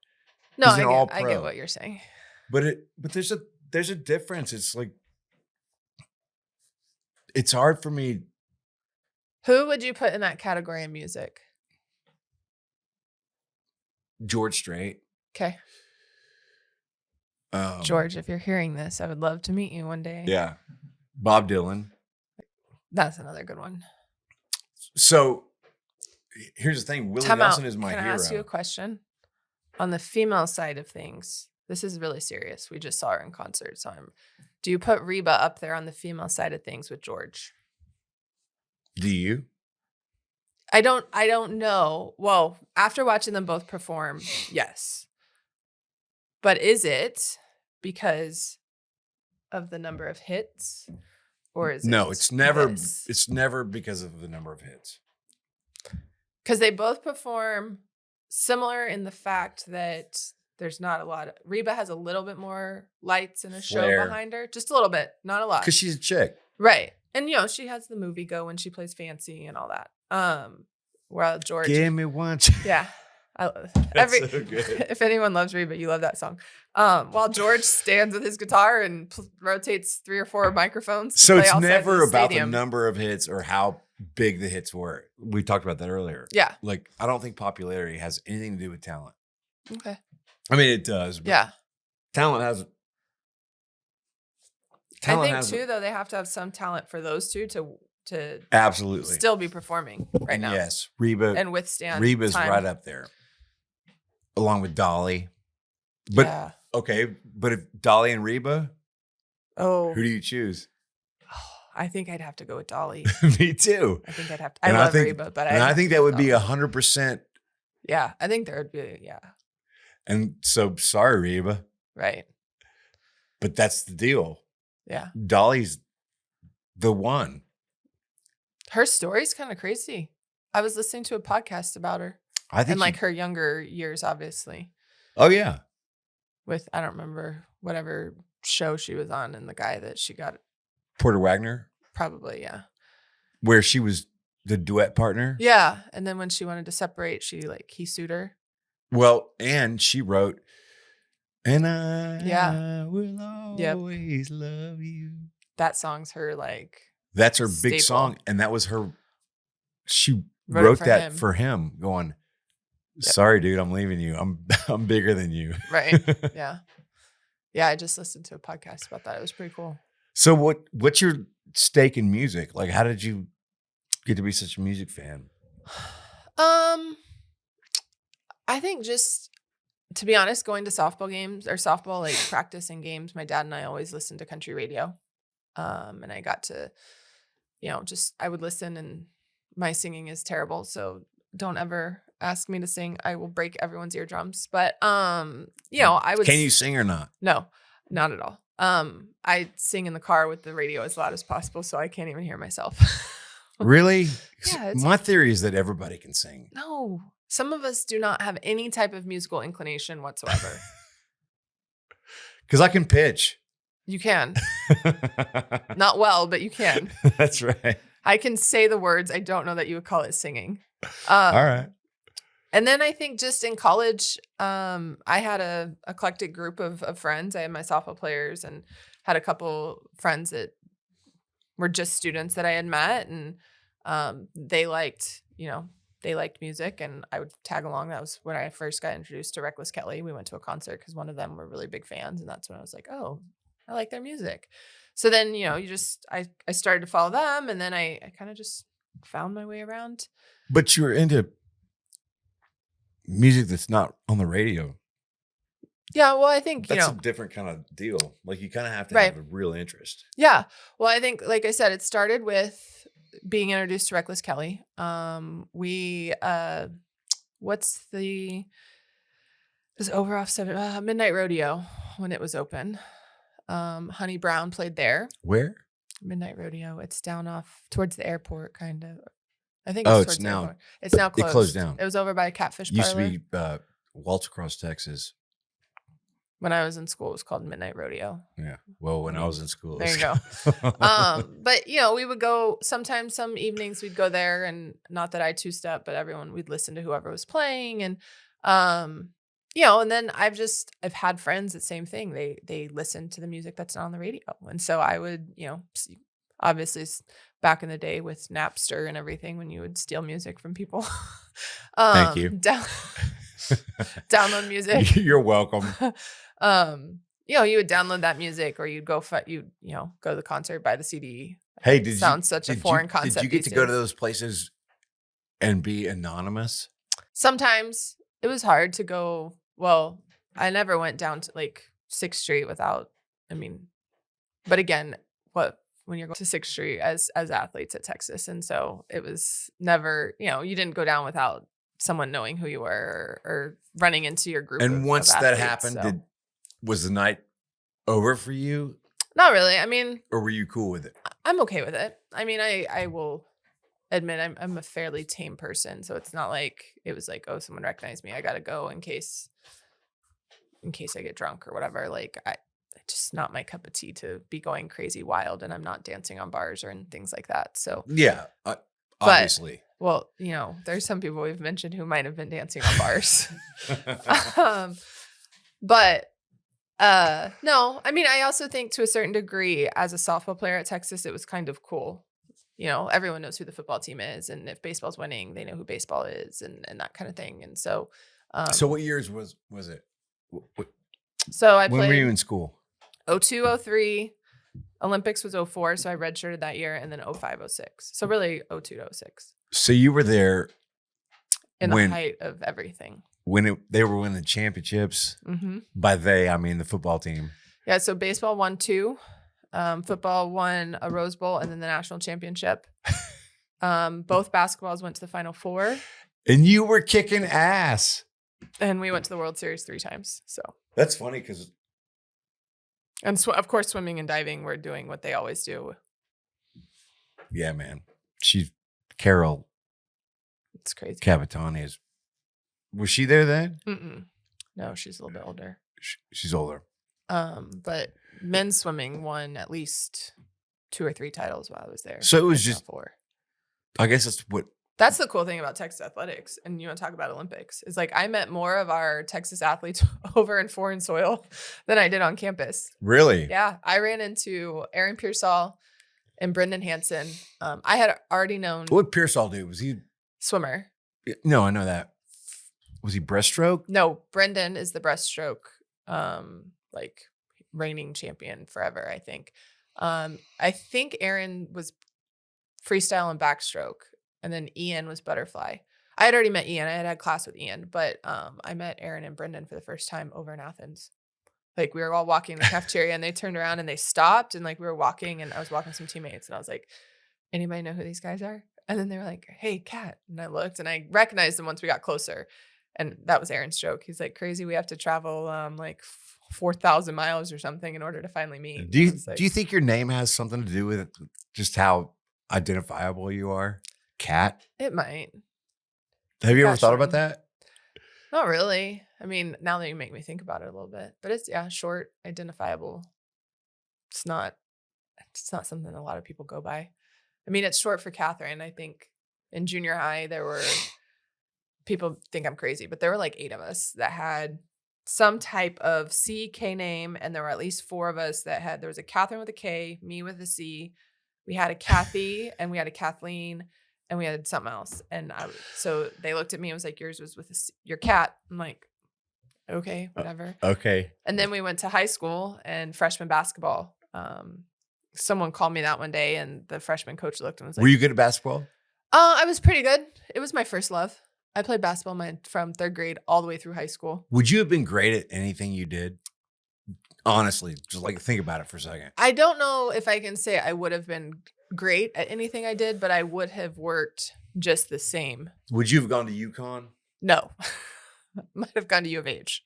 No, He's an all-pro. I get what you're saying. But there's a difference. It's like it's hard for me. Who would you put in that category in music? George Strait. Okay. George, if you're hearing this, I would love to meet you one day. Yeah. Bob Dylan. That's another good one. So here's the thing. Willie Nelson is my hero. Can I ask you a question? On the female side of things, this is really serious. We just saw her in concert. So do you put Reba up there on the female side of things with George? Do you? I don't know. Well, after watching them both perform, yes. But is it because of the number of hits, or is it? No, it's never. this? It's never because of the number of hits. Because they both perform similar in the fact that there's not a lot of. Reba has a little bit more lights and a show Flair. behind her, just a little bit, not a lot. Because she's a chick. Right. And, you know, she has the movie go when she plays fancy and all that. While George. Give me one. Yeah. So good. If anyone loves Reba, you love that song. While George stands with his guitar and rotates 3 or 4 microphones. To So play it's all sides of never about the stadium. number of hits or how big the hits were. We talked about that earlier. Yeah. Like, I don't think popularity has anything to do with talent. Okay. I mean, it does. But Yeah. Talent has. I think too, though, they have to have some talent for those two to Absolutely. still be performing right And now. yes, Reba. And withstand. Reba's time. right up there, along with Dolly. But yeah. okay, but if Dolly and Reba, Oh, who do you choose? I think I'd have to go with Dolly. Me too. I think I'd have to. And I love think, Reba, but and I think that would be Dolly. 100%. Yeah, I think there would be. Yeah, And so, sorry, Reba, right. but that's the deal. Yeah, Dolly's the one. her story's kind of crazy. I was listening to a podcast about her I think. and like her younger years, obviously. Oh yeah. With I don't remember whatever show she was on, and the guy that she got Porter Wagner, probably where she was the duet partner. yeah. And then when she wanted to separate, he sued her. Well, and she wrote, "And I will Yep. always love you." That song's her like That's her big staple. song, and that was her. She Wrote it wrote for that him. for him, going, Yep. "Sorry, dude, I'm leaving you. I'm bigger than you." right. Yeah, yeah. I just listened to a podcast about that. It was pretty cool. So what's your stake in music? Like, how did you get to be such a music fan? I think just to be honest, going to softball games or softball like practice and games, my dad and I always listened to country radio. And I got to, I would listen, and my singing is terrible. So don't ever ask me to sing. I will break everyone's eardrums. But, I would. Can you sing or not? No, not at all. I sing in the car with the radio as loud as possible, so I can't even hear myself. Really? Yeah, My theory is that everybody can sing. No, some of us do not have any type of musical inclination whatsoever. Because I can pitch. You can. Not well, but you can. That's right. I can say the words. I don't know that you would call it singing. All right. And then I think just in college, I had a eclectic group of friends. I had my softball players and had a couple friends that were just students that I had met, and they liked music, and I would tag along. That was when I first got introduced to Reckless Kelly. We went to a concert because one of them were really big fans, and that's when I was like, oh, I like their music. So then, I started to follow them, and then I kind of just found my way around. But you're into music that's not on the radio. Yeah, well, I think, That's a different kind of deal. Like, you kind of have to Right. have a real interest. Yeah. Well, I think, like I said, it started with being introduced to Reckless Kelly. It was over off 7 Midnight Rodeo when it was open. Honey Brown played there. Where? Midnight Rodeo. It's down off towards the airport, kind of. I think Oh, it's it's towards the now- airport. It's now closed. It closed down. It was over by a Catfish Used Parlor. to be Waltz Across Texas. When I was in school, it was called Midnight Rodeo. Yeah. Well, when I was in school. There you go. But we would go sometimes, some evenings we'd go there, and not that I two-step, but we'd listen to whoever was playing. And, and then I've had friends that same thing. They listen to the music that's not on the radio. And so I would, obviously back in the day with Napster and everything, when you would steal music from people. Thank you. Download music. You're welcome. You would download that music, or you'd go go to the concert, buy the CD. Hey, did Sounds such a foreign concept. Did you get these to go to days. those places and be anonymous? Sometimes it was hard to go. Well, I never went down to like 6th Street but again, when you're going to 6th Street as athletes at Texas. And so it was never, you didn't go down without someone knowing who you were or running into your group. And once of that athletes, happened, so. was the night over for you? Not really. I mean, Or were you cool with it? I'm okay with it. I mean, I will admit I'm a fairly tame person, so it's not like it was like, oh, someone recognized me, I gotta go in case I get drunk or whatever. Like it's just not my cup of tea to be going crazy wild, and I'm not dancing on bars or and things like that. So Yeah, obviously. Well, there's some people we've mentioned who might have been dancing on bars. But no, I mean, I also think to a certain degree as a softball player at Texas, it was kind of cool. Everyone knows who the football team is, and if baseball's winning, they know who baseball is, and that kind of thing. And so, So what years was it? So I played. When were you in school? 02, 03. Olympics was 04, so I redshirted that year, and then 05, 06. So really 02 to 06. So you were there in the height of everything. When they were winning championships. Mm-hmm. By they, I mean the football team. Yeah, so baseball won 2. Football won a Rose Bowl and then the national championship. Both basketballs went to the Final Four. And you were kicking ass. And we went to the World Series 3 times. So that's funny because. And of course, swimming and diving were doing what they always do. Yeah, man. Carol. It's crazy. Cavatani was she there then? Mm-mm. No, she's a little bit older. She's older. But men's swimming won at least 2 or 3 titles while I was there. So it was just 4. I guess that's the cool thing about Texas athletics. And you want to talk about Olympics is like I met more of our Texas athletes over in foreign soil than I did on campus. Really? Yeah. I ran into Aaron Pearsall and Brendan Hansen. I had already known. What did Pearsall do? Was he swimmer? No, I know that. Was he breaststroke? No, Brendan is the breaststroke, like reigning champion forever, I think. I think Aaron was freestyle and backstroke, and then Ian was butterfly. I had already met Ian. I had class with Ian, but I met Aaron and Brendan for the first time over in Athens. Like we were all walking in the cafeteria, and they turned around and they stopped, and like we were walking, and I was walking with some teammates, and I was like, "Anybody know who these guys are?" And then they were like, "Hey, Kat," and I looked, and I recognized them once we got closer. And that was Aaron's joke. He's like, crazy. We have to travel like 4,000 miles or something in order to finally meet. Do you think your name has something to do with just how identifiable you are? Kat? It might. Have you ever thought about that? Not really. I mean, now that you make me think about it a little bit, but it's short, identifiable. It's not something a lot of people go by. I mean, it's short for Catherine. I think in junior high, there were people think I'm crazy, but there were like 8 of us that had some type of C-K name. And there were at least 4 of us that there was a Catherine with a K, me with a C. We had a Kathy and we had a Kathleen and we had something else. And so they looked at me and was like, yours was with your cat. I'm like, okay, whatever. Okay. And then we went to high school and freshman basketball. Someone called me that one day and the freshman coach looked and was like, were you good at basketball? I was pretty good. It was my first love. I played basketball from 3rd grade all the way through high school. Would you have been great at anything you did? Honestly, just like think about it for a second. I don't know if I can say I would have been great at anything I did, but I would have worked just the same. Would you have gone to UConn? No. Might have gone to U of H.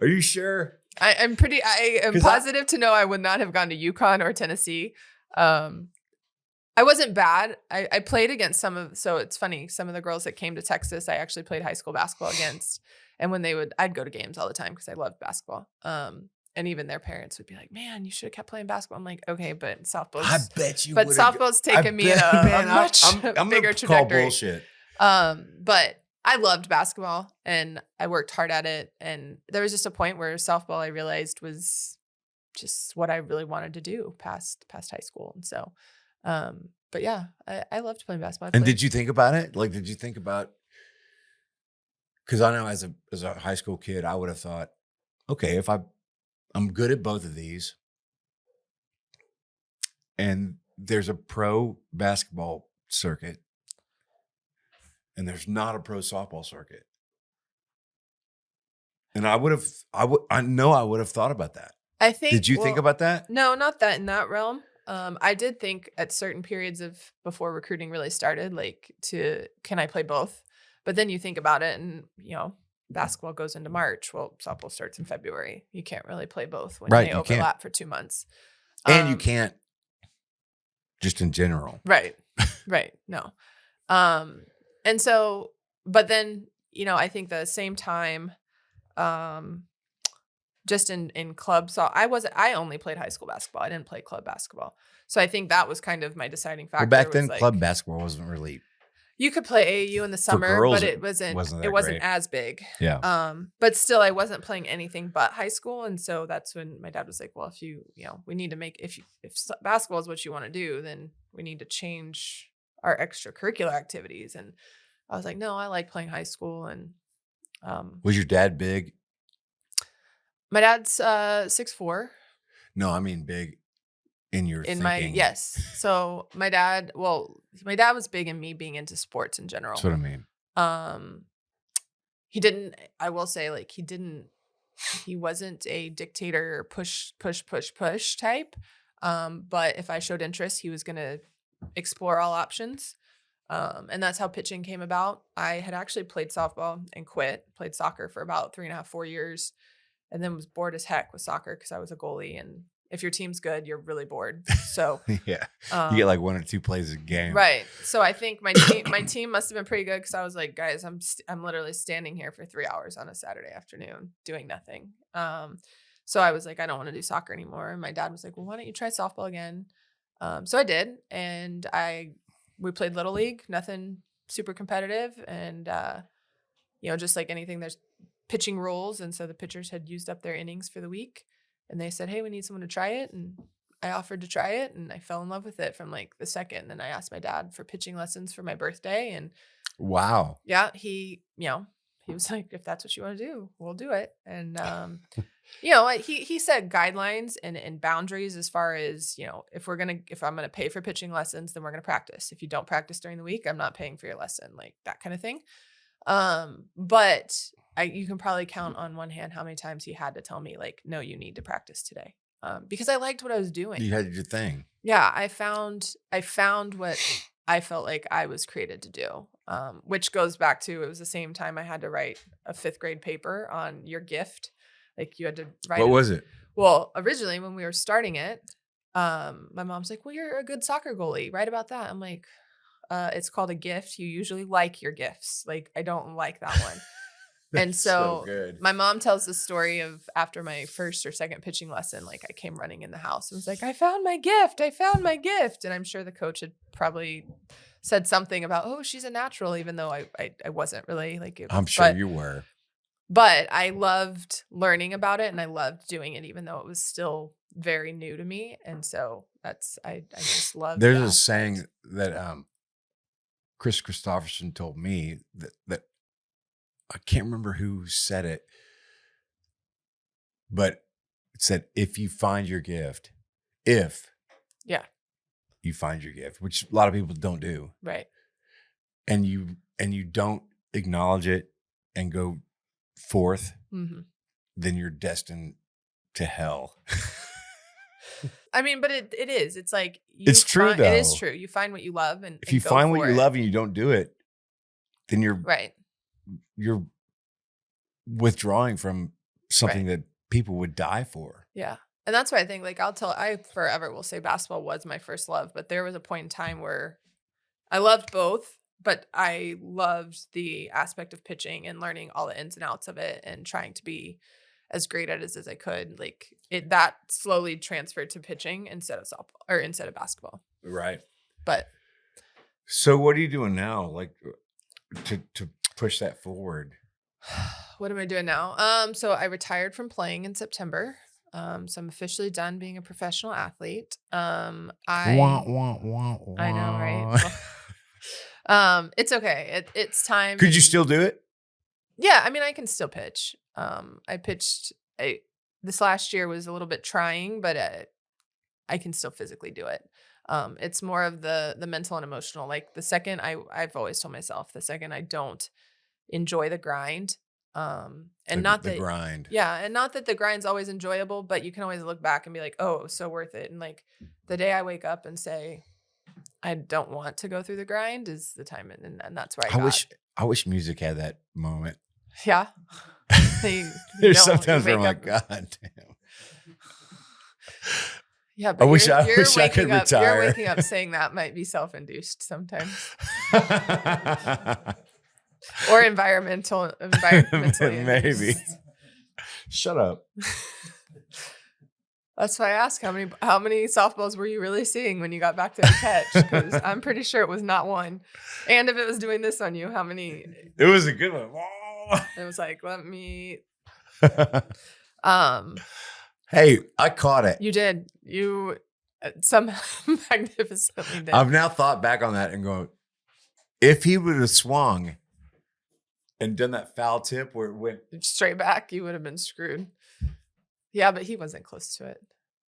Are you sure? I am positive to know I would not have gone to UConn or Tennessee. I wasn't bad. I played against so it's funny. Some of the girls that came to Texas, I actually played high school basketball against. And when I'd go to games all the time because I loved basketball. And even their parents would be like, man, you should have kept playing basketball. I'm like, okay, but softball's. I bet you But softball's taken me in a much bigger trajectory. Call bullshit. But I loved basketball and I worked hard at it. And there was just a point where softball I realized was just what I really wanted to do past high school. And so, but yeah, I loved playing basketball. And did you think about it? Like, did you think about, because I know as a high school kid, I would have thought, okay, if I'm good at both of these and there's a pro basketball circuit and there's not a pro softball circuit. And I know I would have thought about that. I think. Did you think about that? No, not that in that realm. I did think at certain periods before recruiting really started, like can I play both? But then you think about it and, basketball goes into March. Well, softball starts in February. You can't really play both when Right, they you overlap for 2 months. And you can't just in general. Right. Right. No. And so, but then, I think the same time, just in club, so I only played high school basketball. I didn't play club basketball. So I think that was kind of my deciding factor. Well, back then, was club basketball wasn't really. You could play AAU in the summer, girls, but it wasn't that great. as big. Yeah. But still, I wasn't playing anything but high school. And so that's when my dad was like, well, if we need to make, if basketball is what you want to do, then we need to change our extracurricular activities. And I was like, no, I like playing high school. And was your dad big? My dad's 6'4". No, I mean big in your thinking. Yes. So my dad was big in me being into sports in general. That's what I mean. I will say, like, he wasn't a dictator or push type. But if I showed interest, he was going to explore all options. And that's how pitching came about. I had actually played softball and played soccer for about 3.5, 4 years, and then was bored as heck with soccer because I was a goalie. And if your team's good, you're really bored. So yeah, you get like 1 or 2 plays a game. Right. So I think my team must have been pretty good because I was like, guys, I'm literally standing here for 3 hours on a Saturday afternoon doing nothing. So I was like, I don't want to do soccer anymore. And my dad was like, well, why don't you try softball again? So I did, and we played Little League, nothing super competitive, and just like anything, there's pitching rules, and so the pitchers had used up their innings for the week, and they said, hey, we need someone to try it, and I offered to try it, and I fell in love with it from like the second. And I asked my dad for pitching lessons for my birthday, and wow, yeah, he was like, if that's what you want to do, we'll do it. And he set guidelines and boundaries as far as, if I'm gonna pay for pitching lessons, then we're gonna practice. If you don't practice during the week, I'm not paying for your lesson, like that kind of thing. But you can probably count on one hand how many times he had to tell me, like, no, you need to practice today. Because I liked what I was doing. You had your thing. Yeah, I found what I felt like I was created to do, which goes back to, it was the same time I had to write a 5th grade paper on your gift. Like, you had to write. What was it? Well, originally when we were starting it, my mom's like, well, you're a good soccer goalie. Write about that. I'm like, it's called a gift. You usually like your gifts. Like, I don't like that one. And so good. My mom tells the story of after my first or second pitching lesson, like, I came running in the house and was like, I found my gift. And I'm sure the coach had probably said something about, oh, she's a natural, even though I wasn't really, like, I'm sure you were. But I loved learning about it, and I loved doing it, even though it was still very new to me. And so I just love. There's a saying that Chris Christopherson told me that I can't remember who said it, but it said, if you find your gift, you find your gift, which a lot of people don't do. Right. And you don't acknowledge it and go forth, then you're destined to hell. I mean, but it is. It's like, it's true though. It is true. You find what you love, and if you find what you love and you don't do it, then you're right. You're withdrawing from something that people would die for. Yeah. And that's why I think, like, I forever will say basketball was my first love, but there was a point in time where I loved both, but I loved the aspect of pitching and learning all the ins and outs of it and trying to be as great at it as I could. Like, that slowly transferred to pitching instead of softball or instead of basketball. Right. But so what are you doing now? Like, to push that forward? What am I doing now? So I retired from playing in September. So I'm officially done being a professional athlete. I know, right? It's okay. It's time. Could you still do it? Yeah, I mean, I can still pitch. I pitched. This last year was a little bit trying, but I can still physically do it. It's more of the mental and emotional. Like, the second I've always told myself, the second I don't enjoy the grind, and the grind. Yeah. And not that the grind's always enjoyable, but you can always look back and be like, oh, it was so worth it. And like, the day I wake up and say, I don't want to go through the grind is the time. And that's where I wish music had that moment. Yeah. You There's don't. sometimes where I'm wake like, up. God damn. Yeah, but I wish you're I could waking up. You're retire. waking up saying that might be self-induced sometimes, or environmentally Maybe. induced. Shut up. That's why I asked how many softballs were you really seeing when you got back to the catch? Because I'm pretty sure it was not one. And if it was doing this on you, how many? It was a good one. It was like, let me. Hey, I caught it. You did. You somehow magnificently did. I've now thought back on that and going, if he would have swung and done that foul tip where it went straight back, you would have been screwed. Yeah, but he wasn't close to it.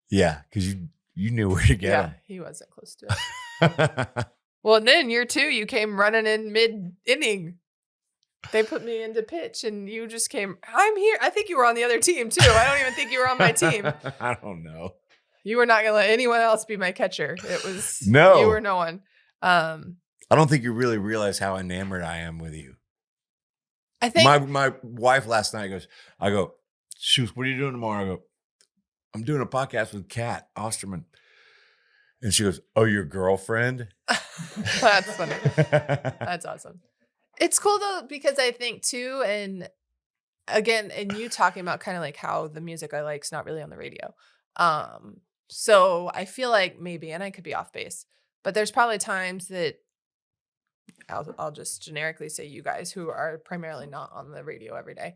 Yeah, because you knew where to get him. He wasn't close to it. Well, and then year 2, you came running in mid-inning. They put me into pitch, and you just came, I'm here. I think you were on the other team, too. I don't even think you were on my team. I don't know. You were not going to let anyone else be my catcher. It was, no. You were no one. I don't think you really realize how enamored I am with you. I think. My wife last night I go, shoot, what are you doing tomorrow? I go, I'm doing a podcast with Kat Osterman. And she goes, oh, your girlfriend? That's funny. That's awesome. It's cool though, because I think too, and again, and you talking about kind of like how the music I like is not really on the radio. So I feel like maybe, and I could be off base, but there's probably times that I'll just generically say you guys who are primarily not on the radio every day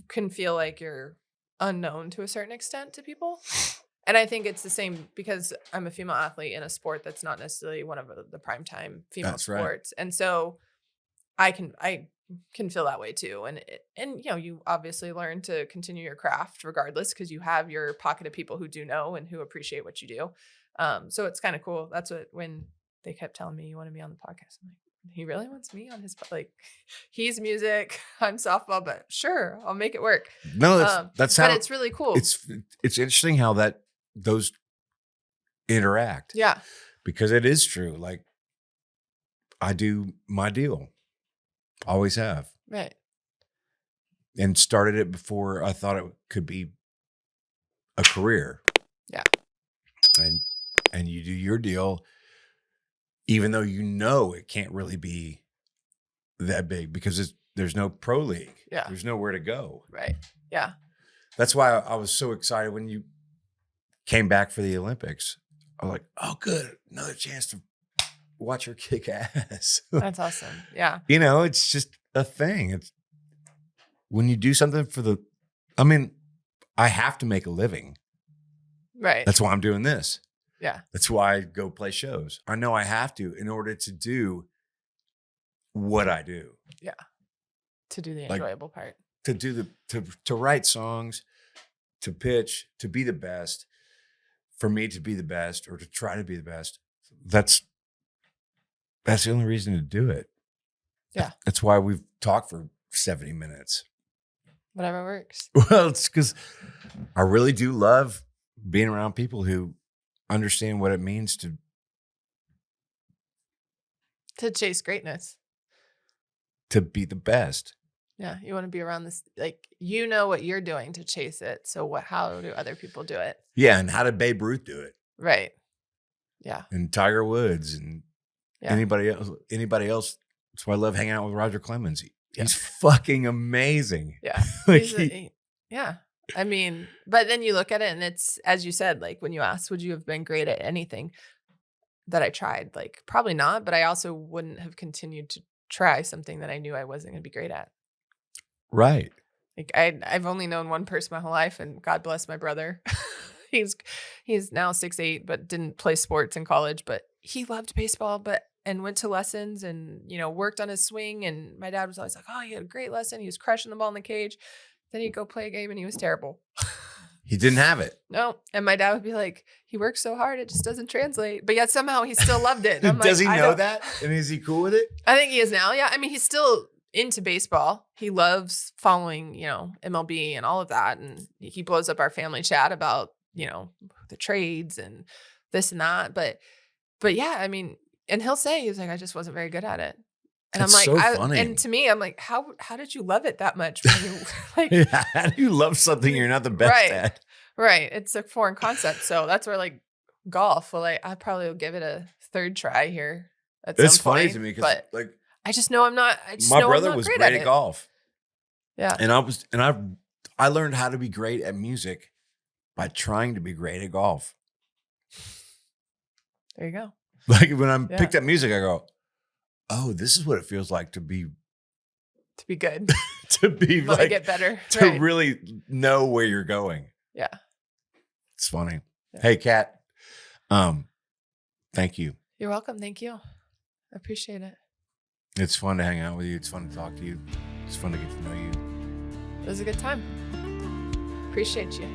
can feel like you're unknown to a certain extent to people. And I think it's the same because I'm a female athlete in a sport that's not necessarily one of the primetime female That's sports. Right. And so I can feel that way too. And you know, you obviously learn to continue your craft regardless because you have your pocket of people who do know and who appreciate what you do. So it's kind of cool. That's what, when they kept telling me you want to be on the podcast, I'm like, he really wants me on his, like, he's music, I'm softball, but sure, I'll make it work. No, that's how. But it's really cool. It's interesting how those interact. Yeah. Because it is true. Like, I do my deal. Always have. Right. And started it before I thought it could be a career. Yeah. And you do your deal, even though you know it can't really be that big because there's no pro league. Yeah. There's nowhere to go. Right. Yeah. That's why I was so excited when you came back for the Olympics. I was like, oh, good. Another chance to watch her kick ass. That's awesome. Yeah. You know, it's just a thing. It's when you do something I have to make a living. Right. That's why I'm doing this. Yeah. That's why I go play shows. I know I have to in order to do what I do. Yeah. To do the enjoyable part. To do to write songs, to pitch, to be the best, for me to be the best or to try to be the best. That's the only reason to do it. Yeah. That's why we've talked for 70 minutes. Whatever works. Well, it's because I really do love being around people who understand what it means to chase greatness, to be the best. Yeah, you want to be around this, like, you know what you're doing to chase it. So how do other people do it? Yeah, and how did Babe Ruth do it? Right. Yeah. And Tiger Woods and anybody else. That's why I love hanging out with Roger Clemens. He's fucking amazing. Yeah. Like yeah. I mean, but then you look at it and it's, as you said, like when you asked, would you have been great at anything that I tried? Like, probably not, but I also wouldn't have continued to try something that I knew I wasn't going to be great at. Right. Like I've only known one person my whole life, and God bless my brother. He's now 6'8", but didn't play sports in college, but he loved baseball, and went to lessons and, you know, worked on his swing. And my dad was always like, oh, he had a great lesson. He was crushing the ball in the cage. Then he'd go play a game and he was terrible. He didn't have it. No. And my dad would be like, he works so hard, it just doesn't translate. But yet somehow he still loved it. And I'm Does like, he know that? And is he cool with it? I think he is now. Yeah. I mean, he's still into baseball. He loves following, you know, MLB and all of that. And he blows up our family chat about, you know, the trades and this and that. But yeah, I mean, and he'll say, he's like, I just wasn't very good at it. And That's I'm like, so funny. and to me, I'm like, how did you love it that much? When you, like, Yeah, how do you love something you're not the best Right. at? Right. It's a foreign concept. So that's where like golf, well, I probably will give it a third try here at It's some point. funny to me because but like I just know I'm not. I just my know brother I'm not was great great at at golf. Yeah. And I learned how to be great at music by trying to be great at golf. There you go. Like when I'm picked up music, I go, oh, this is what it feels like to be good. to be Let me like get better. to Right. really know where you're going. Yeah. It's funny. Yeah. Hey, Kat. Thank you. You're welcome. Thank you. I appreciate it. It's fun to hang out with you. It's fun to talk to you. It's fun to get to know you. It was a good time. Appreciate you.